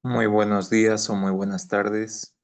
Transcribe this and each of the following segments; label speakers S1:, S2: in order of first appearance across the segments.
S1: Muy buenos días o muy buenas tardes.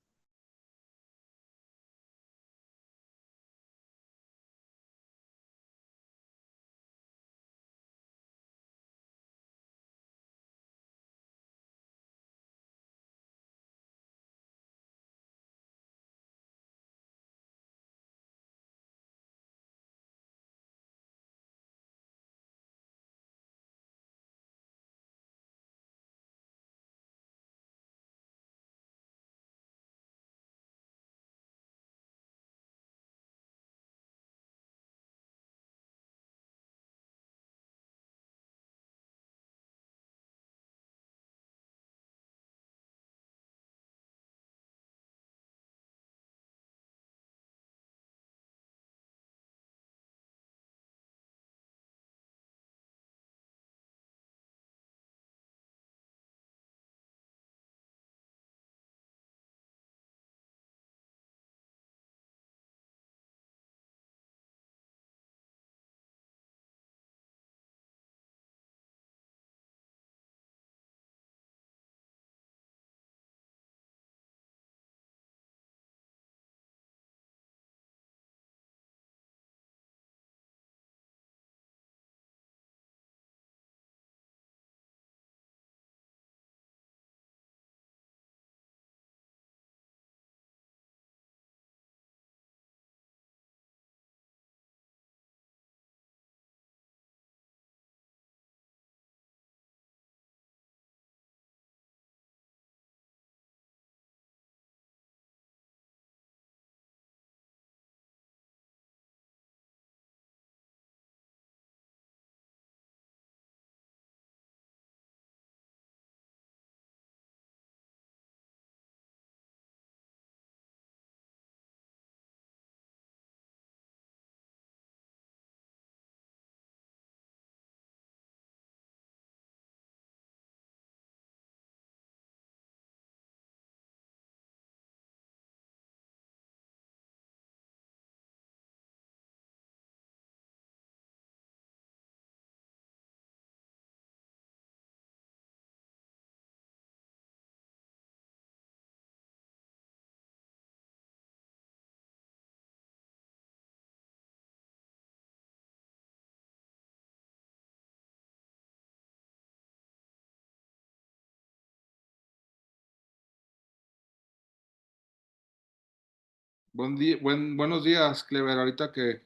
S2: Buenos días, Clever. Ahorita que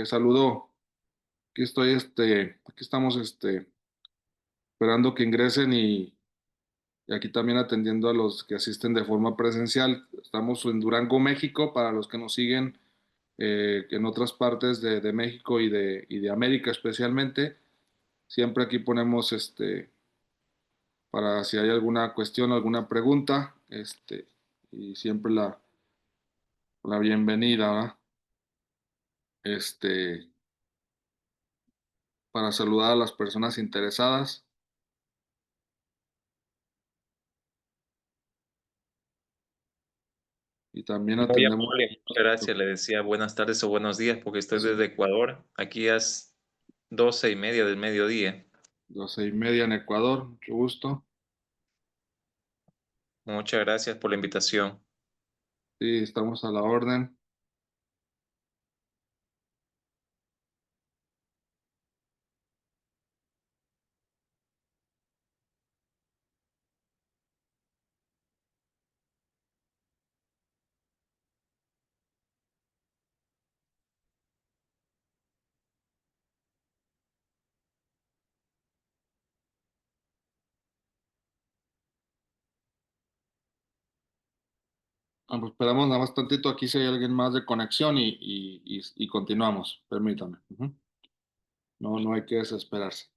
S2: saludó, aquí estamos esperando que ingresen y aquí también atendiendo a los que asisten de forma presencial. Estamos en Durango, México, para los que nos siguen en otras partes de México y de América especialmente. Siempre aquí ponemos para si hay alguna cuestión, alguna pregunta, y siempre la bienvenida, ¿verdad? Este, para saludar a las personas interesadas. Y también
S1: Muy
S2: atendemos.
S1: amable, muchas gracias. Le decía buenas tardes o buenos días porque estoy
S2: Sí,
S1: desde Ecuador. Aquí es 12:30 del mediodía.
S2: 12:30 en Ecuador, mucho gusto.
S1: Muchas gracias por la invitación.
S2: Sí, estamos a la orden. Pues esperamos nada más tantito aquí si hay alguien más de conexión y continuamos. Permítame. Ujú. No, no hay que desesperarse.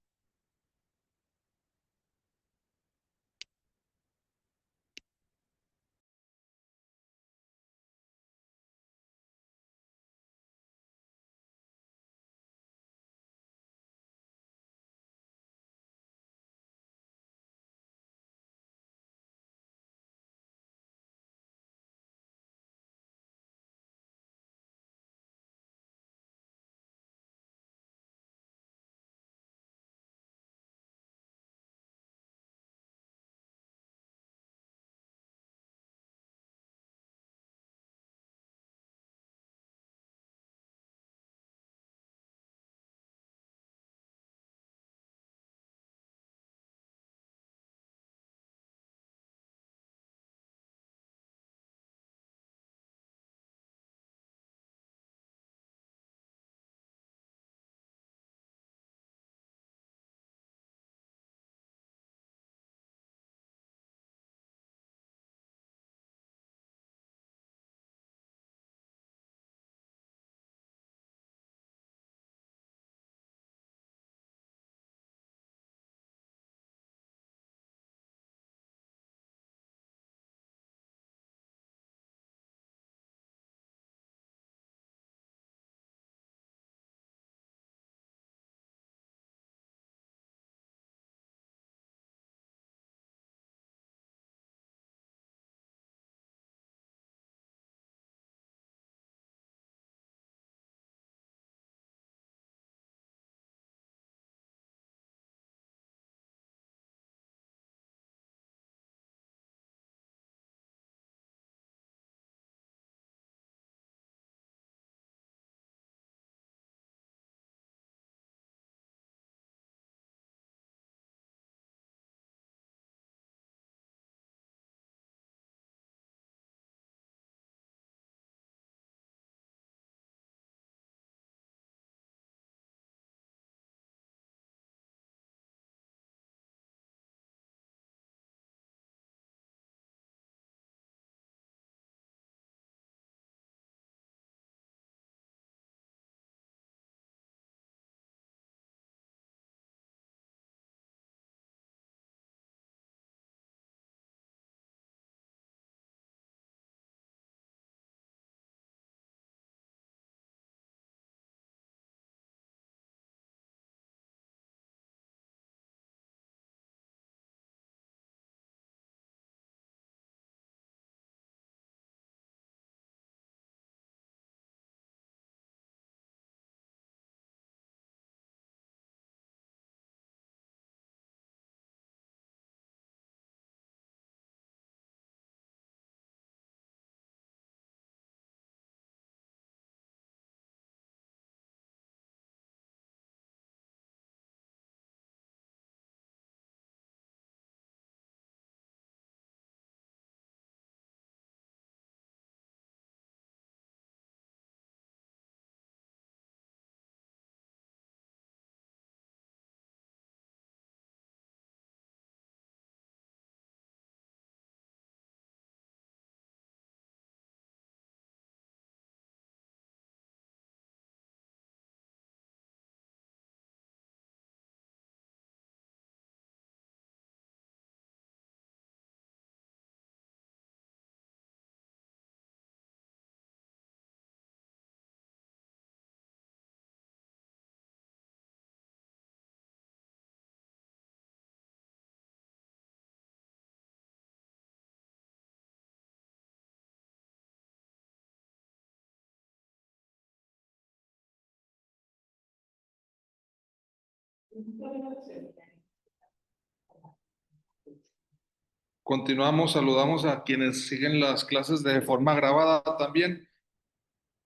S2: Continuamos, saludamos a quienes siguen las clases de forma grabada también,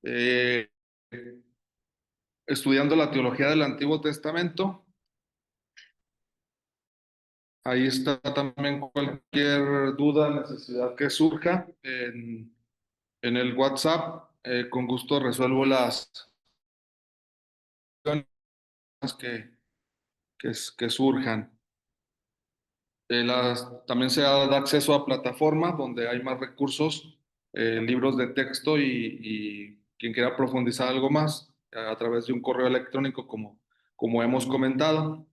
S2: eh, estudiando la teología del Antiguo Testamento. Ahí está también cualquier duda, necesidad que surja en el WhatsApp. Con gusto resuelvo las que, que surjan. También se da acceso a plataformas donde hay más recursos, libros de texto y quien quiera profundizar algo más a través de un correo electrónico como hemos comentado.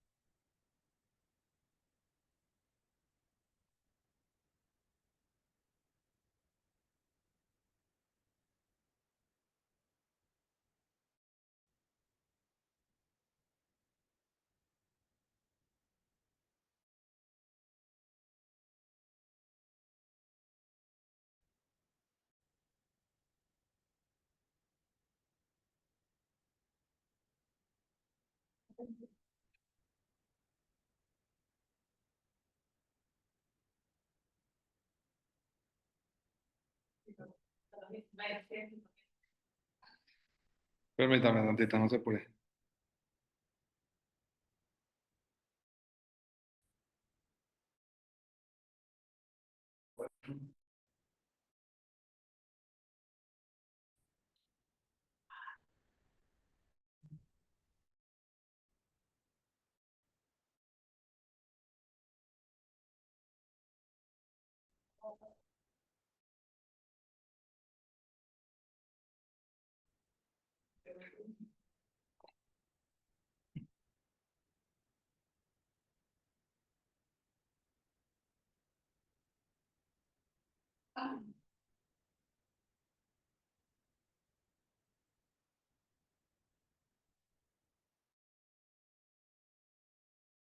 S2: Permítame tantito, no se puede.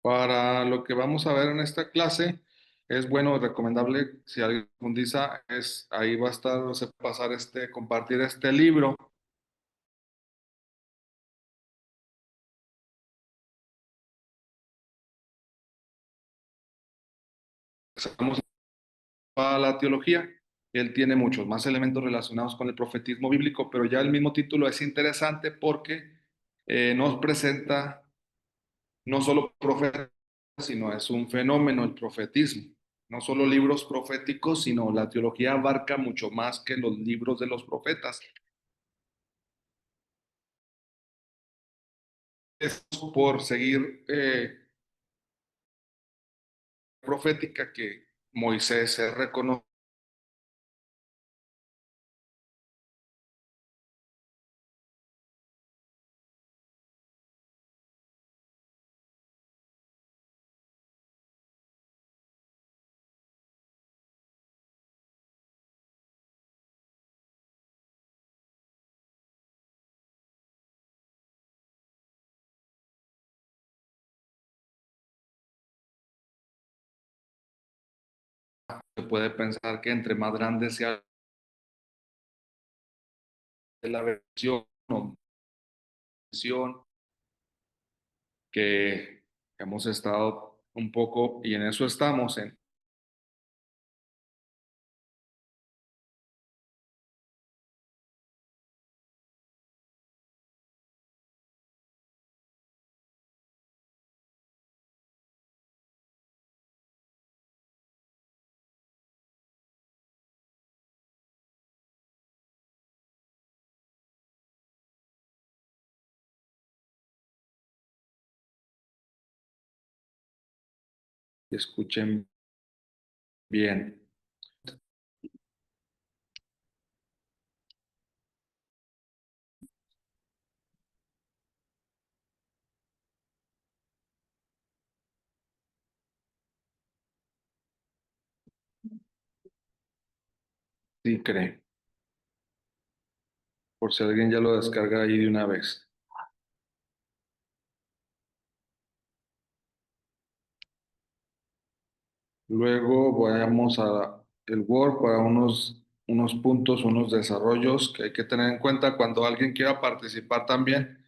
S2: Para lo que vamos a ver en esta clase, es bueno, recomendable, si alguien profundiza, ahí va a estar, o sea, pasar compartir este libro. Vamos a la teología. Él tiene muchos más elementos relacionados con el profetismo bíblico, pero ya el mismo título es interesante porque nos presenta no solo profetas, sino es un fenómeno el profetismo. No solo libros proféticos, sino la teología abarca mucho más que los libros de los profetas. Es por seguir profética que Moisés se reconoce se puede pensar que entre más grande sea la versión o versión que hemos estado un poco, y en eso estamos, en escuchen bien. Sí, cree, por si alguien ya lo descarga ahí de una vez. Luego vayamos a el Word para unos puntos, unos desarrollos que hay que tener en cuenta cuando alguien quiera participar también.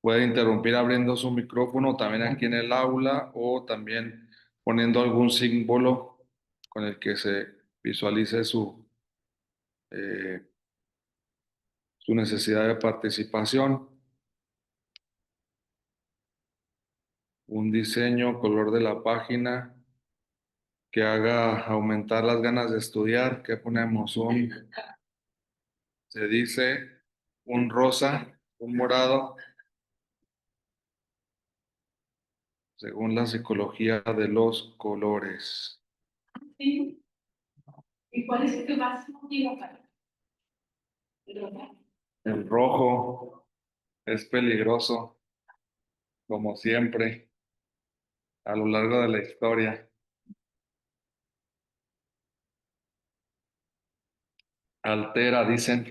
S2: Puede interrumpir abriendo su micrófono también aquí en el aula o también poniendo algún símbolo con el que se visualice eh, su necesidad de participación. Un diseño, color de la página que haga aumentar las ganas de estudiar. ¿Qué ponemos? Se dice un rosa, un morado, según la psicología de los colores.
S3: Sí. ¿Y cuál es el que más motiva para
S2: El rojo es peligroso, como siempre, a lo largo de la historia. Altera, dicen,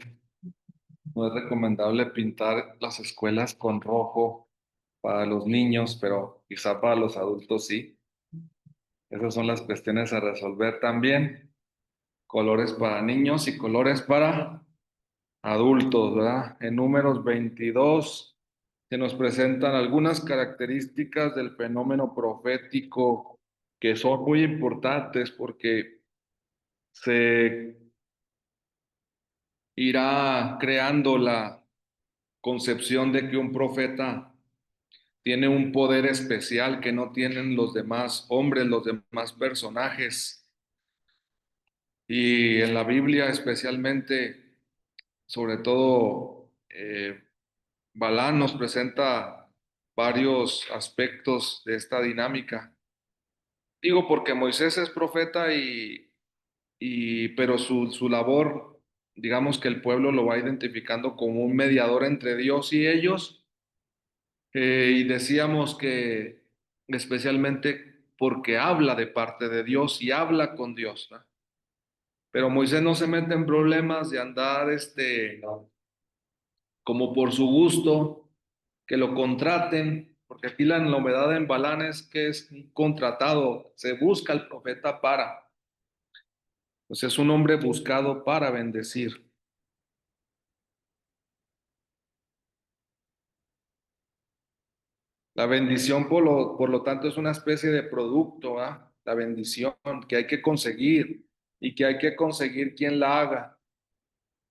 S2: no es recomendable pintar las escuelas con rojo para los niños, pero quizá para los adultos sí. Esas son las cuestiones a resolver también. Colores para niños y colores para adultos, ¿verdad? En números 22 se nos presentan algunas características del fenómeno profético que son muy importantes porque se irá creando la concepción de que un profeta tiene un poder especial que no tienen los demás hombres, los demás personajes. Y en la Biblia especialmente, sobre todo, Balán nos presenta varios aspectos de esta dinámica. Digo porque Moisés es profeta pero su labor, digamos que el pueblo lo va identificando como un mediador entre Dios y ellos. Y decíamos que especialmente porque habla de parte de Dios y habla con Dios, ¿no? Pero Moisés no se mete en problemas de andar como por su gusto, que lo contraten, porque aquí la novedad en Balán es que es un contratado, se busca al profeta para, pues es un hombre buscado para bendecir. La bendición, por lo tanto, es una especie de producto, ¿ah? La bendición que hay que conseguir y que hay que conseguir quien la haga.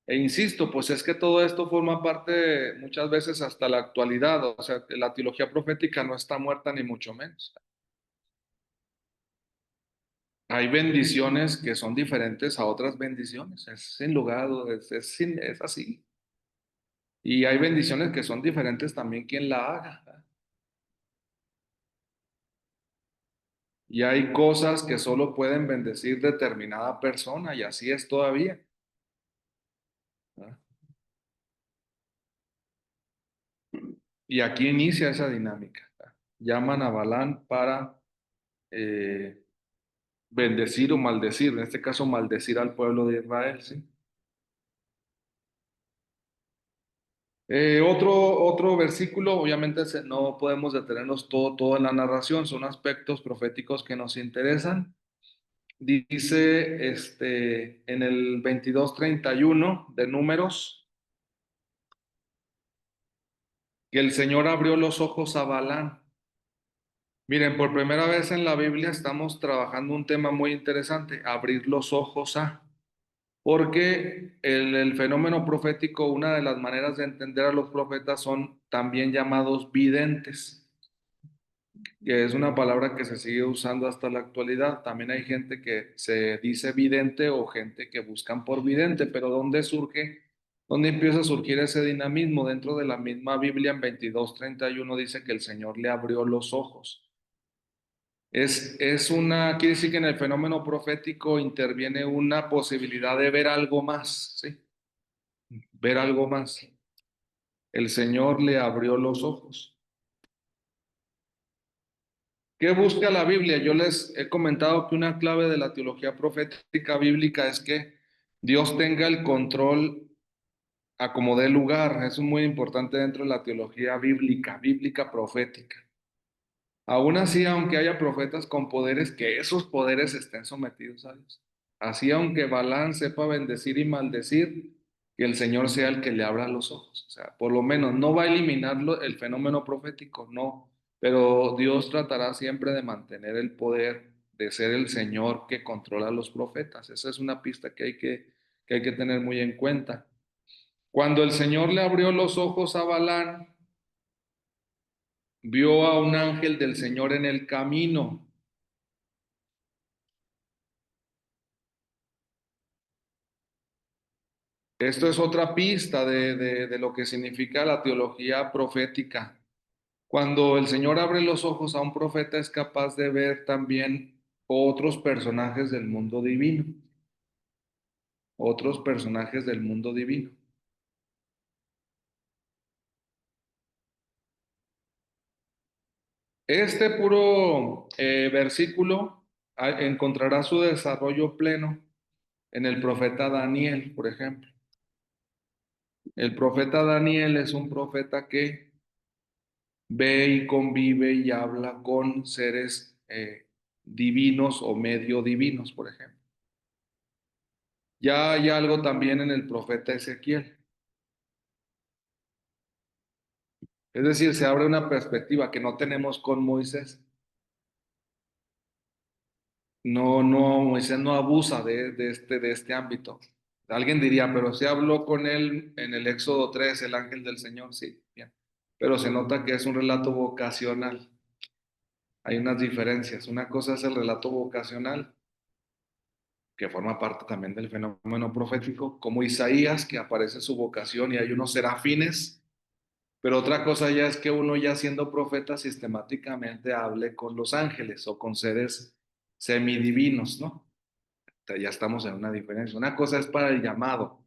S2: E insisto, pues es que todo esto forma parte muchas veces hasta la actualidad, o sea, la teología profética no está muerta ni mucho menos. Hay bendiciones que son diferentes a otras bendiciones, es sin lugar a dudas, es así. Y hay bendiciones que son diferentes también quien la haga. Y hay cosas que solo pueden bendecir determinada persona y así es todavía, ¿no? Y aquí inicia esa dinámica, ¿no? Llaman a Balán para eh, bendecir o maldecir, en este caso maldecir al pueblo de Israel, ¿sí? Otro versículo, obviamente no podemos detenernos todo en la narración, son aspectos proféticos que nos interesan. Dice en el 22:31 de Números que el Señor abrió los ojos a Balán. Miren, por primera vez en la Biblia estamos trabajando un tema muy interesante, abrir los ojos a, porque el fenómeno profético, una de las maneras de entender a los profetas son también llamados videntes, que es una palabra que se sigue usando hasta la actualidad. También hay gente que se dice vidente o gente que buscan por vidente, pero ¿dónde surge? ¿Dónde empieza a surgir ese dinamismo? Dentro de la misma Biblia en 22:31 dice que el Señor le abrió los ojos. Quiere decir que en el fenómeno profético interviene una posibilidad de ver algo más, ¿sí? Ver algo más. El Señor le abrió los ojos. ¿Qué busca la Biblia? Yo les he comentado que una clave de la teología profética bíblica es que Dios tenga el control a como dé lugar. Eso es muy importante dentro de la teología bíblica profética. Aún así, aunque haya profetas con poderes, que esos poderes estén sometidos a Dios. Así, aunque Balán sepa bendecir y maldecir, que el Señor sea el que le abra los ojos. O sea, por lo menos no va a eliminar el fenómeno profético, no, pero Dios tratará siempre de mantener el poder, de ser el Señor que controla a los profetas. Esa es una pista que hay que tener muy en cuenta. Cuando el Señor le abrió los ojos a Balán, vio a un ángel del Señor en el camino. Esto es otra pista de lo que significa la teología profética. Cuando el Señor abre los ojos a un profeta es capaz de ver también otros personajes del mundo divino. Otros personajes del mundo divino. Este puro versículo encontrará su desarrollo pleno en el profeta Daniel, por ejemplo. El profeta Daniel es un profeta que ve y convive y habla con seres divinos o medio divinos, por ejemplo. Ya hay algo también en el profeta Ezequiel. Es decir, se abre una perspectiva que no tenemos con Moisés. No, Moisés no abusa de este ámbito. Alguien diría, pero se habló con él en el Éxodo 3, el ángel del Señor, sí, bien. Pero se nota que es un relato vocacional. Hay unas diferencias. Una cosa es el relato vocacional, que forma parte también del fenómeno profético, como Isaías, que aparece su vocación y hay unos serafines, pero otra cosa ya es que uno ya siendo profeta sistemáticamente hable con los ángeles o con seres semidivinos, ¿no? Ya estamos en una diferencia. Una cosa es para el llamado.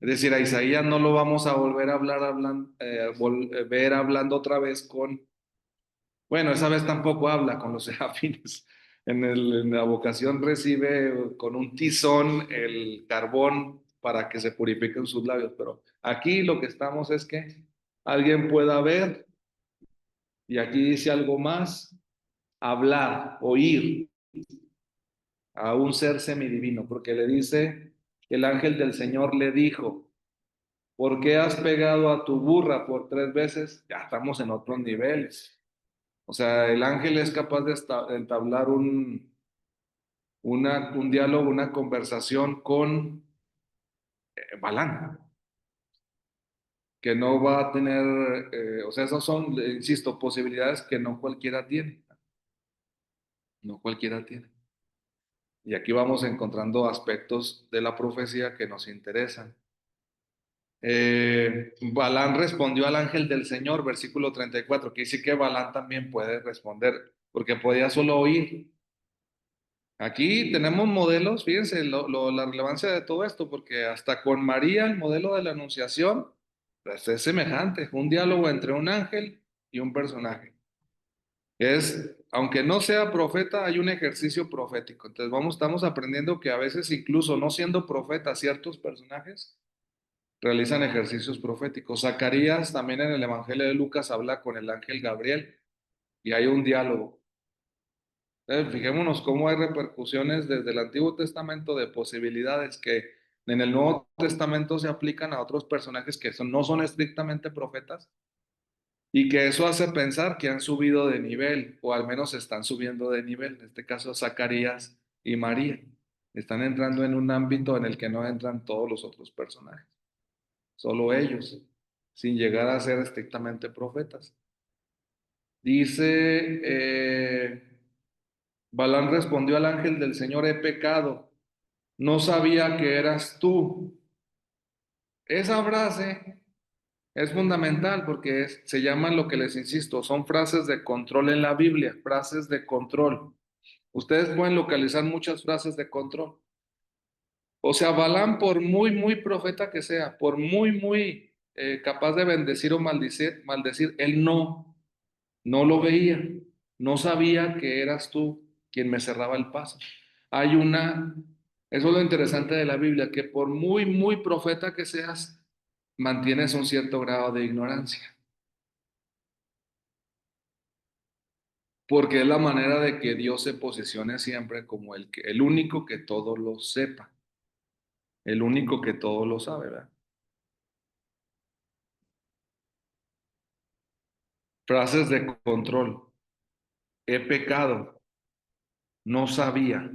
S2: Es decir, a Isaías no lo vamos a volver a ver hablando otra vez con, bueno, esa vez tampoco habla con los serafines. En la vocación recibe con un tizón el carbón para que se purifiquen sus labios, pero aquí lo que estamos es que alguien pueda ver, y aquí dice algo más, hablar, oír a un ser semidivino, porque le dice, el ángel del Señor le dijo, ¿por qué has pegado a tu burra por 3 veces? Ya estamos en otros niveles. O sea, el ángel es capaz de entablar un diálogo, una conversación con Balán, que no va a tener, o sea, esas son, insisto, posibilidades que no cualquiera tiene. No cualquiera tiene. Y aquí vamos encontrando aspectos de la profecía que nos interesan. Balán respondió al ángel del Señor, versículo 34, que dice que Balán también puede responder, porque podía solo oír. Aquí tenemos modelos, fíjense la relevancia de todo esto, porque hasta con María, el modelo de la Anunciación, pues es semejante, un diálogo entre un ángel y un personaje. Aunque no sea profeta, hay un ejercicio profético. Entonces estamos aprendiendo que a veces incluso no siendo profeta, ciertos personajes realizan ejercicios proféticos. Zacarías también en el Evangelio de Lucas habla con el ángel Gabriel y hay un diálogo. Entonces, fijémonos cómo hay repercusiones desde el Antiguo Testamento de posibilidades que en el Nuevo Testamento se aplican a otros personajes que no son estrictamente profetas y que eso hace pensar que han subido de nivel o al menos están subiendo de nivel. En este caso, Zacarías y María están entrando en un ámbito en el que no entran todos los otros personajes, solo ellos, sin llegar a ser estrictamente profetas. Dice, Balán respondió al ángel del Señor, he pecado, no sabía que eras tú. Esa frase es fundamental porque se llaman lo que les insisto, son frases de control en la Biblia, frases de control. Ustedes pueden localizar muchas frases de control. O sea, Balán, por muy profeta que sea, por muy capaz de bendecir o maldecir, él no lo veía, no sabía que eras tú quien me cerraba el paso. Eso es lo interesante de la Biblia, que por muy profeta que seas, mantienes un cierto grado de ignorancia, porque es la manera de que Dios se posicione siempre como el único que todo lo sepa, el único que todo lo sabe, ¿verdad? Frases de control. He pecado, no sabía.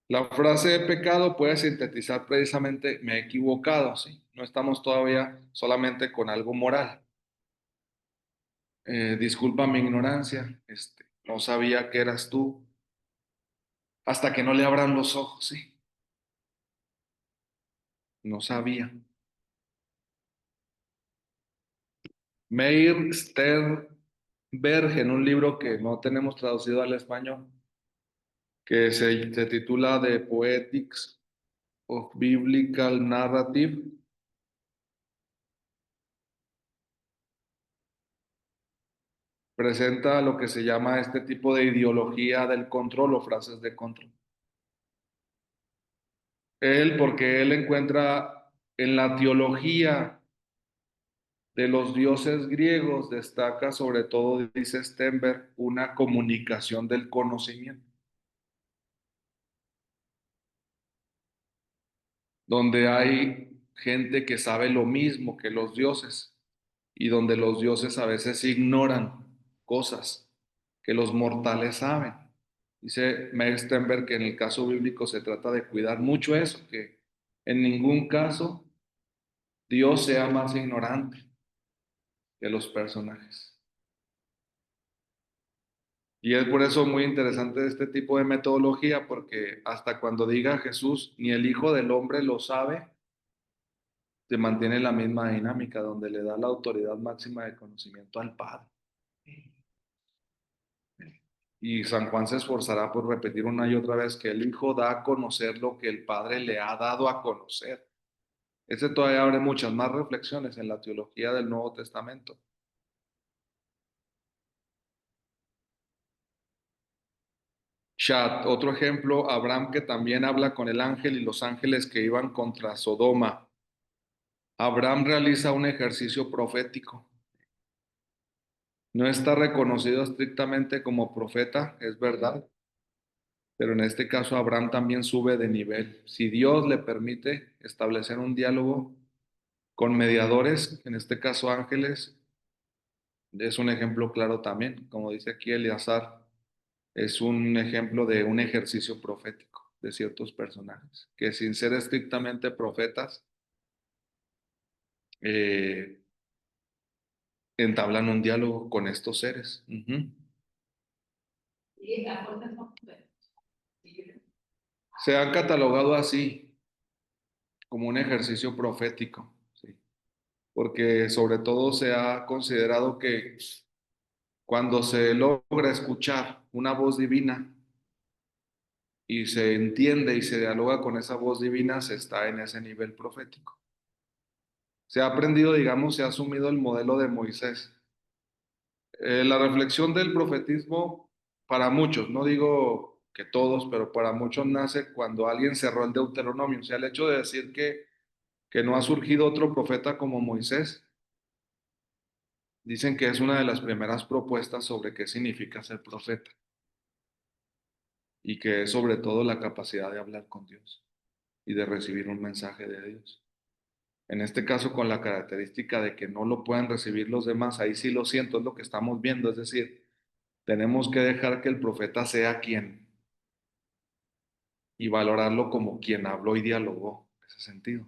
S2: La frase he pecado puede sintetizar precisamente me he equivocado, ¿sí? No estamos todavía solamente con algo moral. Disculpa mi ignorancia, no sabía que eras tú, hasta que no le abran los ojos, ¿sí? No sabía. Meir Sternberg, en un libro que no tenemos traducido al español, que se titula The Poetics of Biblical Narrative, presenta lo que se llama este tipo de ideología del control o frases de control. Porque él encuentra en la teología de los dioses griegos, destaca sobre todo, dice Stenberg, una comunicación del conocimiento, donde hay gente que sabe lo mismo que los dioses y donde los dioses a veces ignoran cosas que los mortales saben. Dice Meir Stenberg que en el caso bíblico se trata de cuidar mucho eso, que en ningún caso Dios sea más ignorante que los personajes. Y es por eso muy interesante este tipo de metodología, porque hasta cuando diga Jesús, ni el Hijo del Hombre lo sabe, se mantiene la misma dinámica, donde le da la autoridad máxima de conocimiento al Padre. Y San Juan se esforzará por repetir una y otra vez que el Hijo da a conocer lo que el Padre le ha dado a conocer. Ese todavía abre muchas más reflexiones en la teología del Nuevo Testamento. Chat, otro ejemplo, Abraham que también habla con el ángel y los ángeles que iban contra Sodoma. Abraham realiza un ejercicio profético. No está reconocido estrictamente como profeta, es verdad, pero en este caso Abraham también sube de nivel. Si Dios le permite establecer un diálogo con mediadores, en este caso ángeles, es un ejemplo claro también, como dice aquí Eleazar, es un ejemplo de un ejercicio profético de ciertos personajes, que sin ser estrictamente profetas, eh, entablan un diálogo con estos seres.
S3: Y la cosa no,
S2: Se han catalogado así, como un ejercicio profético, ¿sí? Porque sobre todo se ha considerado que cuando se logra escuchar una voz divina y se entiende y se dialoga con esa voz divina, se está en ese nivel profético. Se ha aprendido, digamos, se ha asumido el modelo de Moisés. La reflexión del profetismo para muchos, no digo que todos, pero para muchos nace cuando alguien cerró el Deuteronomio. O sea, el hecho de decir que no ha surgido otro profeta como Moisés, dicen que es una de las primeras propuestas sobre qué significa ser profeta y que es sobre todo la capacidad de hablar con Dios y de recibir un mensaje de Dios. En este caso, con la característica de que no lo puedan recibir los demás, ahí sí lo siento, es lo que estamos viendo, es decir, tenemos que dejar que el profeta sea quien y valorarlo como quien habló y dialogó, en ese sentido.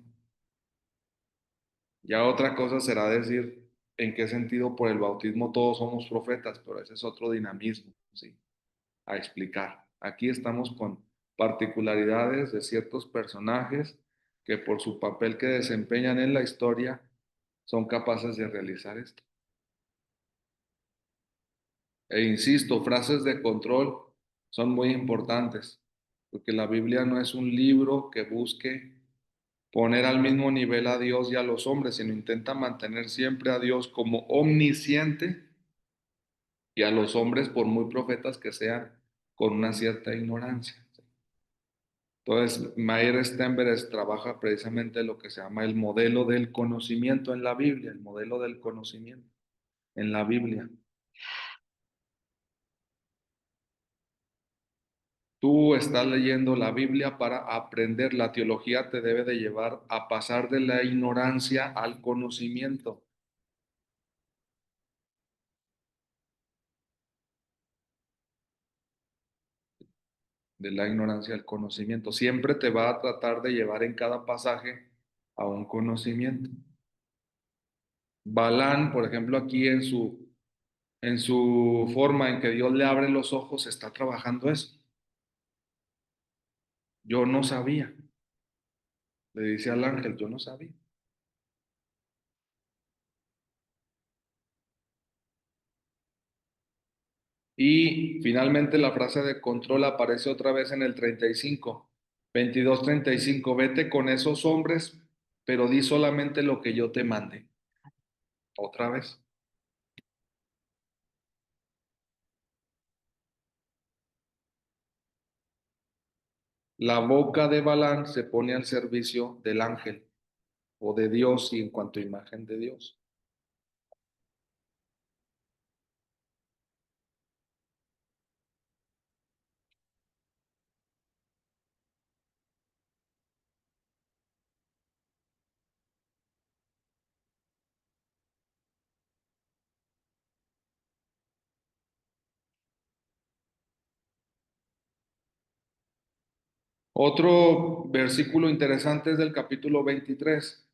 S2: Ya otra cosa será decir en qué sentido por el bautismo todos somos profetas, pero ese es otro dinamismo, ¿sí? A explicar. Aquí estamos con particularidades de ciertos personajes que por su papel que desempeñan en la historia son capaces de realizar esto. E insisto, frases de control son muy importantes, porque la Biblia no es un libro que busque poner al mismo nivel a Dios y a los hombres, sino intenta mantener siempre a Dios como omnisciente y a los hombres, por muy profetas que sean, con una cierta ignorancia. Entonces, Meir Stenberg trabaja precisamente lo que se llama el modelo del conocimiento en la Biblia, el modelo del conocimiento en la Biblia. Tú estás leyendo la Biblia para aprender. La teología te debe de llevar a pasar de la ignorancia al conocimiento. de la ignorancia al conocimiento. Siempre te va a tratar de llevar en cada pasaje a un conocimiento. Balán, por ejemplo, aquí en su forma en que Dios le abre los ojos, está trabajando eso. Yo no sabía. Le dice al ángel, yo no sabía. Y finalmente la frase de control aparece otra vez en el 35, 22:35. Vete con esos hombres, pero di solamente lo que yo te mande. Otra vez. La boca de Balán se pone al servicio del ángel o de Dios y en cuanto a imagen de Dios. Otro versículo interesante es del capítulo 23.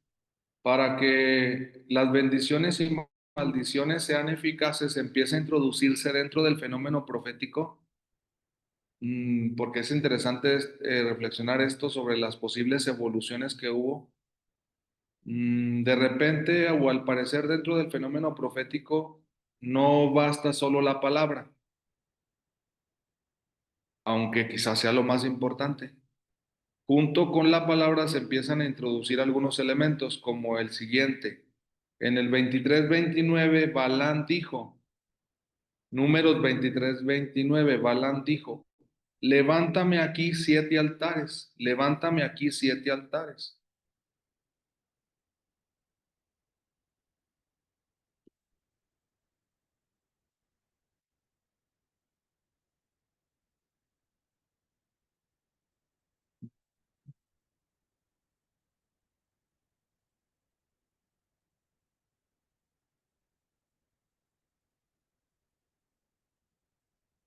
S2: Para que las bendiciones y maldiciones sean eficaces, empieza a introducirse dentro del fenómeno profético, porque es interesante reflexionar esto sobre las posibles evoluciones que hubo. De repente, o al parecer dentro del fenómeno profético, no basta solo la palabra, aunque quizás sea lo más importante. Junto con la palabra se empiezan a introducir algunos elementos como el siguiente. En el 23:29, Balán dijo, Números 23:29, Balán dijo, levántame aquí 7 altares, levántame aquí 7 altares.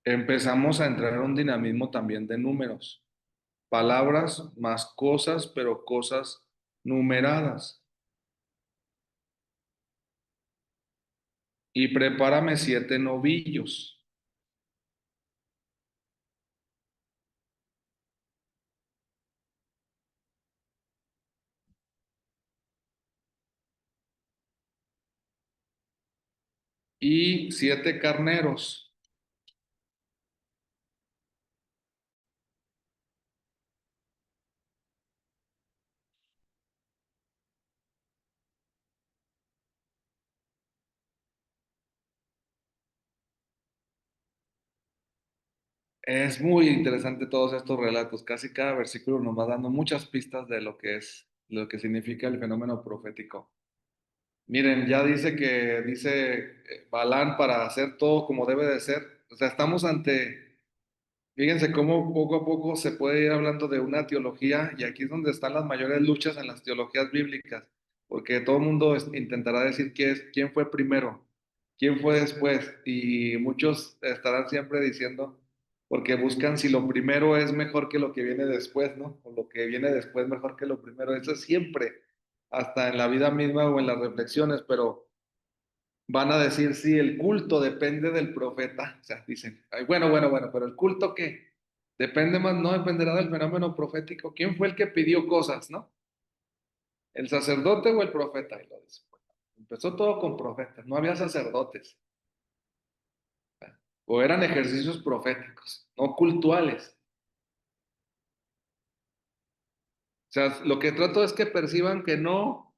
S2: Empezamos a entrar en un dinamismo también de números. Palabras más cosas, pero cosas numeradas. Y prepárame 7 novillos. Y 7 carneros. Es muy interesante todos estos relatos. Casi cada versículo nos va dando muchas pistas de lo que significa el fenómeno profético. Miren, ya dice Balán para hacer todo como debe de ser. O sea, estamos ante, fíjense cómo poco a poco se puede ir hablando de una teología y aquí es donde están las mayores luchas en las teologías bíblicas, porque todo el mundo intentará decir quién fue primero, quién fue después y muchos estarán siempre diciendo, porque buscan si lo primero es mejor que lo que viene después, ¿no? O lo que viene después mejor que lo primero. Eso es siempre, hasta en la vida misma o en las reflexiones, pero van a decir, sí, el culto depende del profeta. O sea, dicen, "Ay, bueno, pero el culto qué? Depende más, no dependerá del fenómeno profético. ¿Quién fue el que pidió cosas, no? ¿El sacerdote o el profeta?" Y lo dice. Bueno, empezó todo con profetas, no había sacerdotes. O eran ejercicios proféticos, no cultuales. O sea, lo que trato es que perciban que no,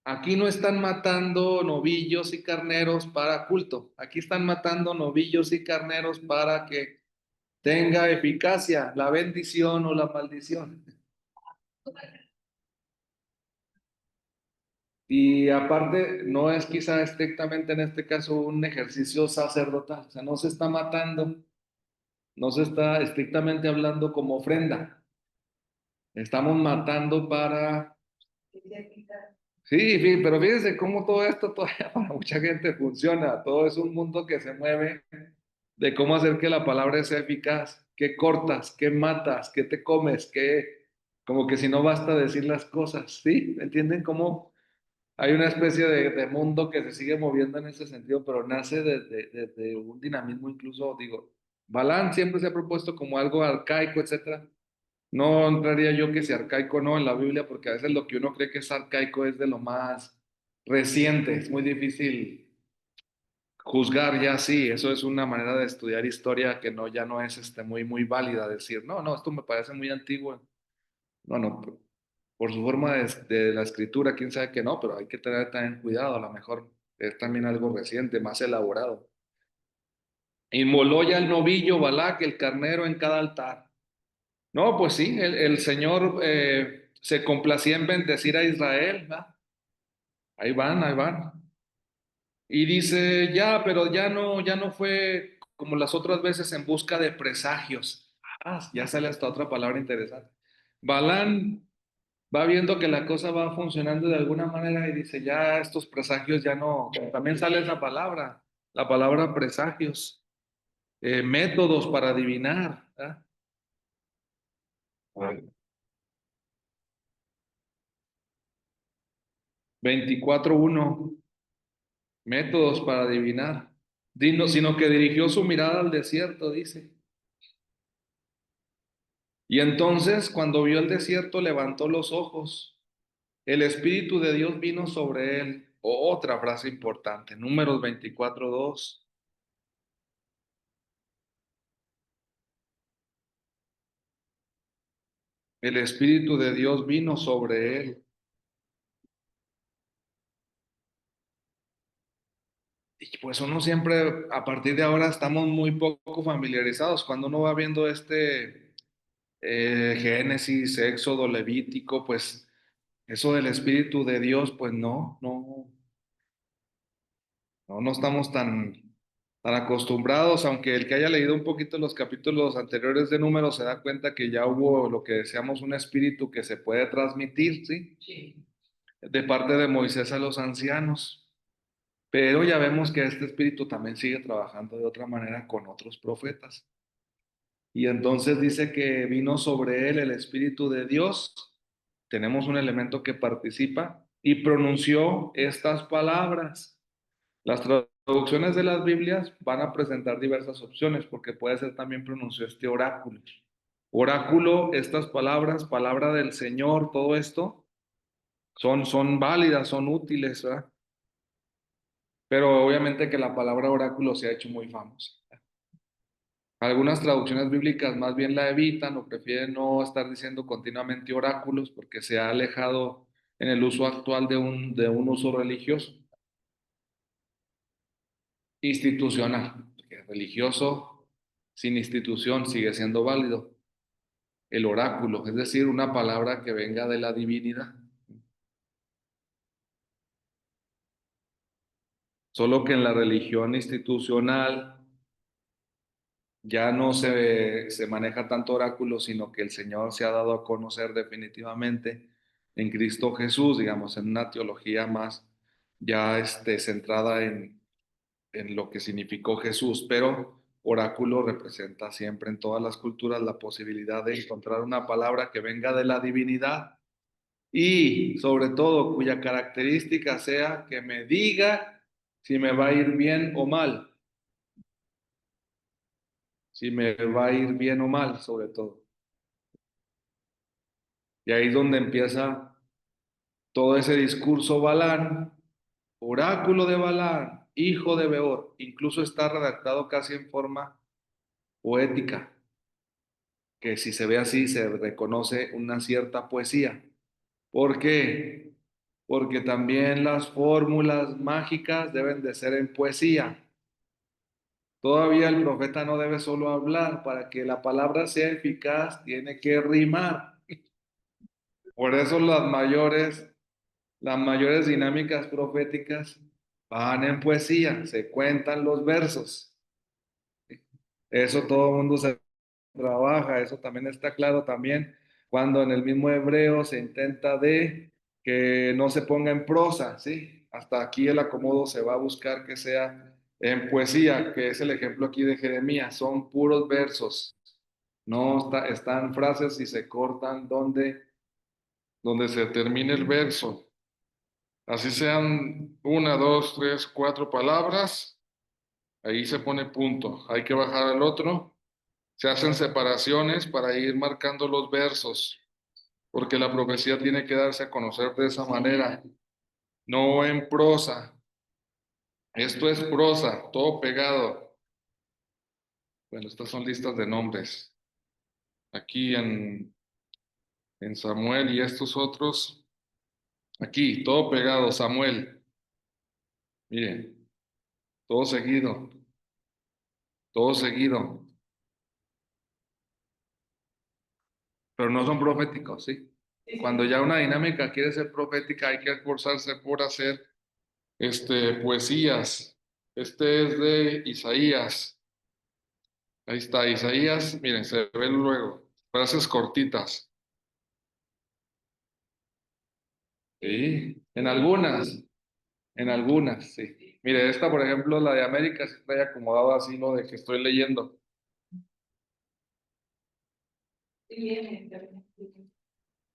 S2: aquí no están matando novillos y carneros para culto. Aquí están matando novillos y carneros para que tenga eficacia la bendición o la maldición. Y aparte, no es quizá estrictamente en este caso un ejercicio sacerdotal, o sea, no se está matando, no se está estrictamente hablando como ofrenda, estamos matando para... Sí, pero fíjense cómo todo esto todavía para mucha gente funciona, todo es un mundo que se mueve de cómo hacer que la palabra sea eficaz, qué cortas, qué matas, qué te comes, qué, como que si no basta decir las cosas, ¿sí? ¿Entienden cómo hay una especie de mundo que se sigue moviendo en ese sentido, pero nace de un dinamismo incluso, digo, Balán siempre se ha propuesto como algo arcaico, etcétera. No entraría yo que sea arcaico o no en la Biblia, porque a veces lo que uno cree que es arcaico es de lo más reciente, es muy difícil juzgar ya sí, eso es una manera de estudiar historia que no, ya no es muy válida, decir, no, no, esto me parece muy antiguo. No, no, por su forma de la escritura, quién sabe que no, pero hay que tener también cuidado, a lo mejor es también algo reciente, más elaborado. Inmoló ya el novillo, Balac, el carnero en cada altar. No, pues sí, el Señor se complacía en bendecir a Israel, ¿verdad? Ahí van, ahí van. Y dice, ya, pero ya no fue como las otras veces en busca de presagios. Ah, ya sale hasta otra palabra interesante. Balán va viendo que la cosa va funcionando de alguna manera y dice, ya estos presagios ya no, también sale esa palabra, la palabra presagios, métodos para adivinar. ¿Ah? 24:1, métodos para adivinar. Sino que dirigió su mirada al desierto, dice. Y entonces, cuando vio el desierto, levantó los ojos. El Espíritu de Dios vino sobre él. Otra frase importante, Números 24:2. El Espíritu de Dios vino sobre él. Y pues uno siempre, a partir de ahora, estamos muy poco familiarizados. Cuando uno va viendo Génesis, Éxodo, Levítico, pues eso del Espíritu de Dios, pues no estamos tan acostumbrados, aunque el que haya leído un poquito los capítulos anteriores de Números se da cuenta que ya hubo lo que decíamos un espíritu que se puede transmitir, ¿sí?
S3: Sí.
S2: De parte de Moisés a los ancianos. Pero ya vemos que este espíritu también sigue trabajando de otra manera con otros profetas. Y entonces dice que vino sobre él el Espíritu de Dios. Tenemos un elemento que participa y pronunció estas palabras. Las traducciones de las Biblias van a presentar diversas opciones porque puede ser también pronunció este oráculo. Oráculo, estas palabras, palabra del Señor, todo esto son válidas, son útiles, ¿verdad? Pero obviamente que la palabra oráculo se ha hecho muy famosa. Algunas traducciones bíblicas más bien la evitan o prefieren no estar diciendo continuamente oráculos porque se ha alejado en el uso actual de un uso religioso, institucional, porque religioso sin institución sigue siendo válido. El oráculo, es decir, una palabra que venga de la divinidad. Solo que en la religión institucional ya no se maneja tanto oráculo, sino que el Señor se ha dado a conocer definitivamente en Cristo Jesús, digamos, en una teología más ya centrada en lo que significó Jesús, pero oráculo representa siempre en todas las culturas la posibilidad de encontrar una palabra que venga de la divinidad y sobre todo cuya característica sea que me diga si me va a ir bien o mal, si me va a ir bien o mal, sobre todo. Y ahí es donde empieza todo ese discurso Balán, oráculo de Balán, hijo de Beor. Incluso está redactado casi en forma poética, que si se ve así se reconoce una cierta poesía. ¿Por qué? Porque también las fórmulas mágicas deben de ser en poesía. Todavía el profeta no debe solo hablar, para que la palabra sea eficaz tiene que rimar. Por eso las mayores dinámicas proféticas van en poesía, se cuentan los versos. Eso todo el mundo se trabaja, eso también está claro también cuando en el mismo hebreo se intenta de que no se ponga en prosa, ¿sí? Hasta aquí el acomodo se va a buscar que sea En poesía, que es el ejemplo aquí de Jeremías, son puros versos. No están frases y se cortan donde se termine el verso. Así sean una, dos, tres, cuatro palabras, ahí se pone punto. Hay que bajar al otro. Se hacen separaciones para ir marcando los versos, porque la profecía tiene que darse a conocer de esa manera, no en prosa. Esto es prosa, todo pegado. Bueno, estas son listas de nombres. Aquí en Samuel y estos otros, aquí, todo pegado, Samuel. Miren, todo seguido, todo seguido. Pero no son proféticos, ¿sí? Cuando ya una dinámica quiere ser profética, hay que esforzarse por hacer poesías. Este es de Isaías. Ahí está, Isaías, miren, se ve luego. Frases cortitas. Sí, en algunas, sí. Mire, esta, por ejemplo, la de América, sí está acomodada así, ¿no? De que estoy leyendo.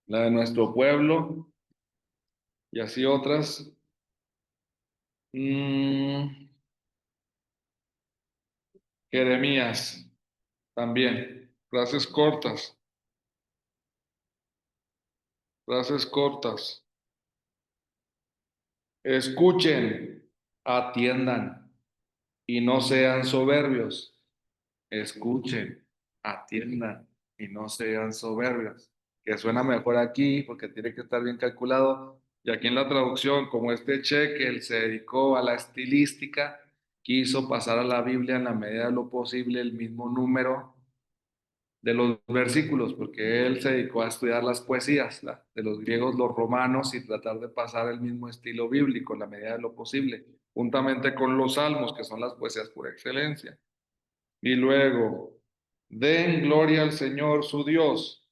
S2: La de nuestro pueblo y así otras. Mm, Jeremías, también. Frases cortas. Escuchen, atiendan y no sean soberbios. Escuchen, atiendan y no sean soberbios. Que suena mejor aquí porque tiene que estar bien calculado. Y aquí en la traducción, como este Shekel se dedicó a la estilística, quiso pasar a la Biblia en la medida de lo posible el mismo número de los versículos, porque él se dedicó a estudiar las poesías, de los griegos, los romanos, y tratar de pasar el mismo estilo bíblico en la medida de lo posible, juntamente con los salmos, que son las poesías por excelencia. Y luego, den gloria al Señor su Dios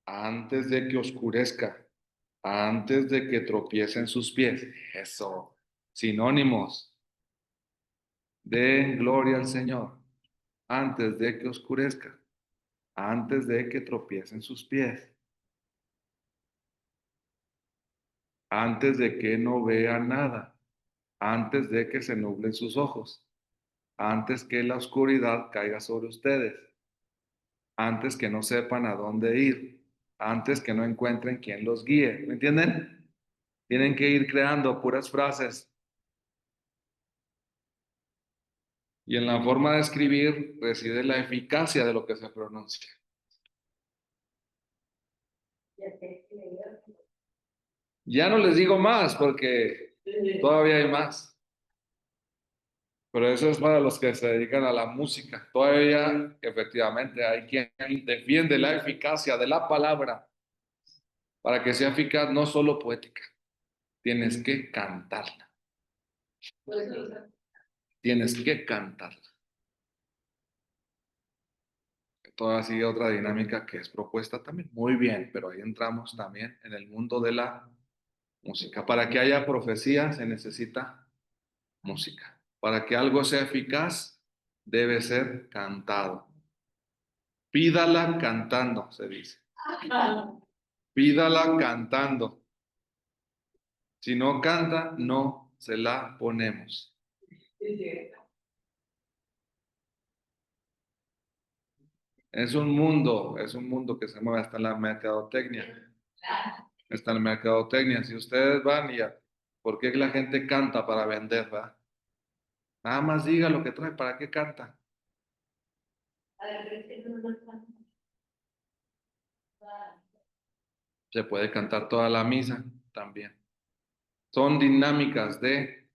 S2: antes de que oscurezca, antes de que tropiecen sus pies. Eso, sinónimos. Den gloria al Señor antes de que oscurezca, antes de que tropiecen sus pies, antes de que no vean nada, antes de que se nublen sus ojos, antes que la oscuridad caiga sobre ustedes, antes que no sepan a dónde ir, antes que no encuentren quien los guíe. ¿Me entienden? Tienen que ir creando puras frases. Y en la forma de escribir reside la eficacia de lo que se pronuncia. Ya no les digo más porque todavía hay más. Pero eso es para los que se dedican a la música. Todavía, efectivamente, hay quien defiende la eficacia de la palabra. Para que sea eficaz, no solo poética, tienes que cantarla. Tienes que cantarla. Toda así otra dinámica que es propuesta también. Muy bien, pero ahí entramos también en el mundo de la música. Para que haya profecía se necesita música. Para que algo sea eficaz, debe ser cantado. Pídala cantando, se dice. Pídala cantando. Si no canta, no se la ponemos. Es un mundo que se mueve hasta la mercadotecnia. Está en la mercadotecnia. Si ustedes van y ¿por qué la gente canta para vender, va? Nada más diga lo que trae, ¿para qué canta? Se puede cantar toda la misa también. Son dinámicas de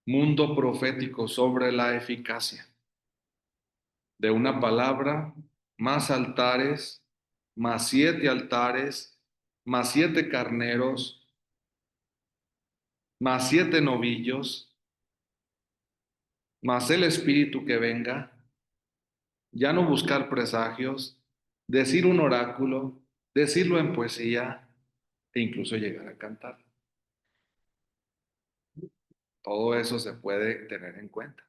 S2: mundo profético sobre la eficacia de una palabra, más altares, más 7 altares, más 7 carneros, más 7 novillos, más el espíritu que venga, ya no buscar presagios, decir un oráculo, decirlo en poesía e incluso llegar a cantar. Todo eso se puede tener en cuenta.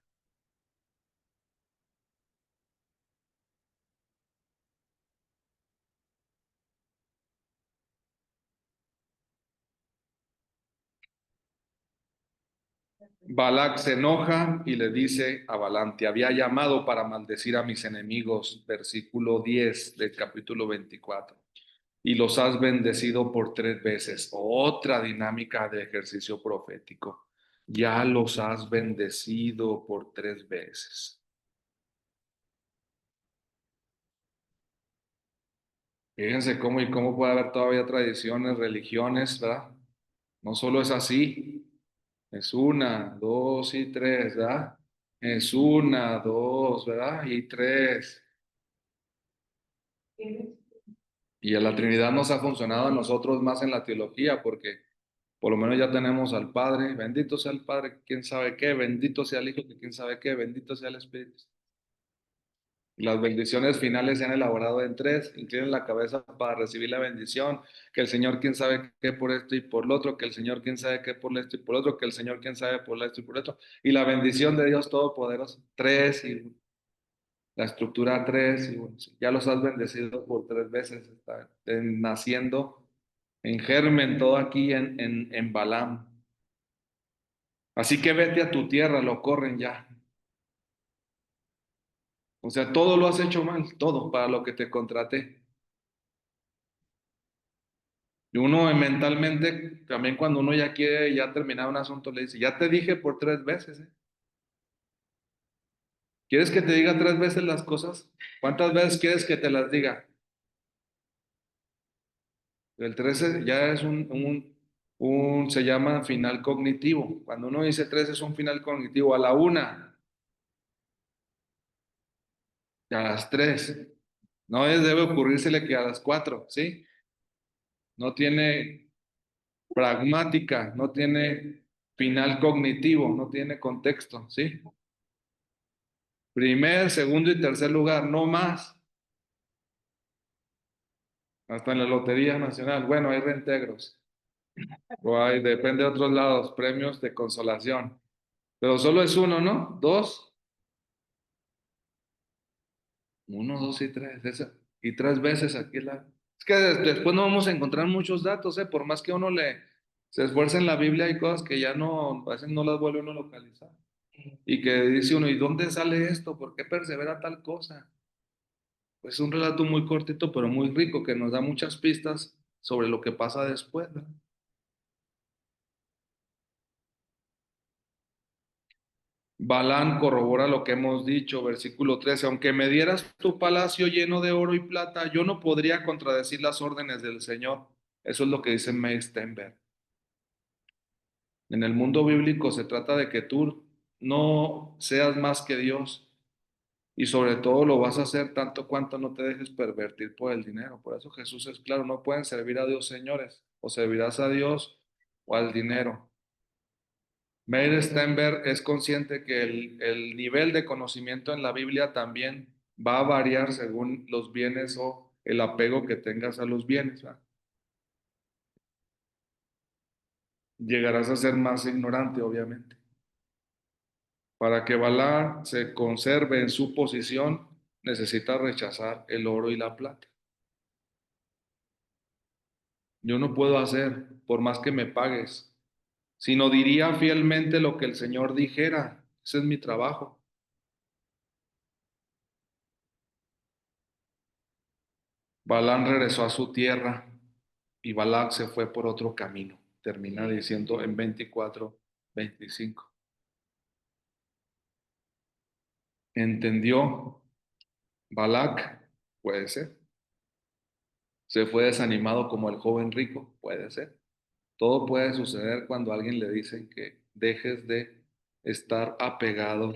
S2: Balac se enoja y le dice a Balaam: te había llamado para maldecir a mis enemigos, versículo 10 del capítulo 24, y los has bendecido por 3 veces. Otra dinámica de ejercicio profético. Ya los has bendecido por 3 veces. Fíjense cómo puede haber todavía tradiciones, religiones, ¿verdad? No solo es así, es 1, 2 y 3, ¿verdad? Es 1, 2, ¿verdad? Y 3. Y a la Trinidad nos ha funcionado a nosotros más en la teología, porque por lo menos ya tenemos al Padre, bendito sea el Padre, quién sabe qué, bendito sea el Hijo, que quién sabe qué, bendito sea el Espíritu. Las bendiciones finales se han elaborado en 3. Inclinen la cabeza para recibir la bendición. Que el Señor quién sabe qué por esto y por lo otro. Que el Señor quién sabe qué por esto y por lo otro. Que el Señor quién sabe por esto y por otro. Y la bendición de Dios Todopoderoso. 3 y la estructura 3. Y bueno, ya los has bendecido por 3 veces. Está naciendo en germen todo aquí en Balaam. Así que vete a tu tierra, lo corren ya. O sea, todo lo has hecho mal, todo para lo que te contraté. Y uno mentalmente, también cuando uno ya quiere ya terminar un asunto, le dice: ya te dije por 3 veces, ¿eh? ¿Quieres que te diga 3 veces las cosas? ¿Cuántas veces quieres que te las diga? El 13 ya es se llama final cognitivo. Cuando uno dice 3 es un final cognitivo. A la 1, a las 3. No debe ocurrírsele que a las 4, ¿sí? No tiene pragmática, no tiene final cognitivo, no tiene contexto, ¿sí? Primer, segundo y tercer lugar, no más. Hasta en la Lotería Nacional. Bueno, hay reintegros. O hay, depende de otros lados, premios de consolación. Pero solo es uno, ¿no? 2. 1, 2 y 3. Y 3 veces aquí la. Es que después no vamos a encontrar muchos datos, ¿eh? Por más que uno se esfuerce en la Biblia, hay cosas que ya no, a veces no las vuelve uno a localizar. Y que dice uno: ¿y dónde sale esto? ¿Por qué persevera tal cosa? Pues es un relato muy cortito, pero muy rico, que nos da muchas pistas sobre lo que pasa después, ¿no? Balán corrobora lo que hemos dicho, versículo 13: aunque me dieras tu palacio lleno de oro y plata, yo no podría contradecir las órdenes del Señor. Eso es lo que dice Meir Stenberg. En el mundo bíblico se trata de que tú no seas más que Dios, y sobre todo lo vas a hacer tanto cuanto no te dejes pervertir por el dinero. Por eso Jesús es claro: no pueden servir a Dios señores, o servirás a Dios o al dinero. Meir Stenberg es consciente que el nivel de conocimiento en la Biblia también va a variar según los bienes o el apego que tengas a los bienes, ¿verdad? Llegarás a ser más ignorante, obviamente. Para que Balaam se conserve en su posición, necesita rechazar el oro y la plata. Yo no puedo hacer, por más que me pagues, sino diría fielmente lo que el Señor dijera. Ese es mi trabajo. Balaam regresó a su tierra y Balac se fue por otro camino. Termina diciendo en 24-25. ¿Entendió Balac? Puede ser. ¿Se fue desanimado como el joven rico? Puede ser. Todo puede suceder cuando a alguien le dicen que dejes de estar apegado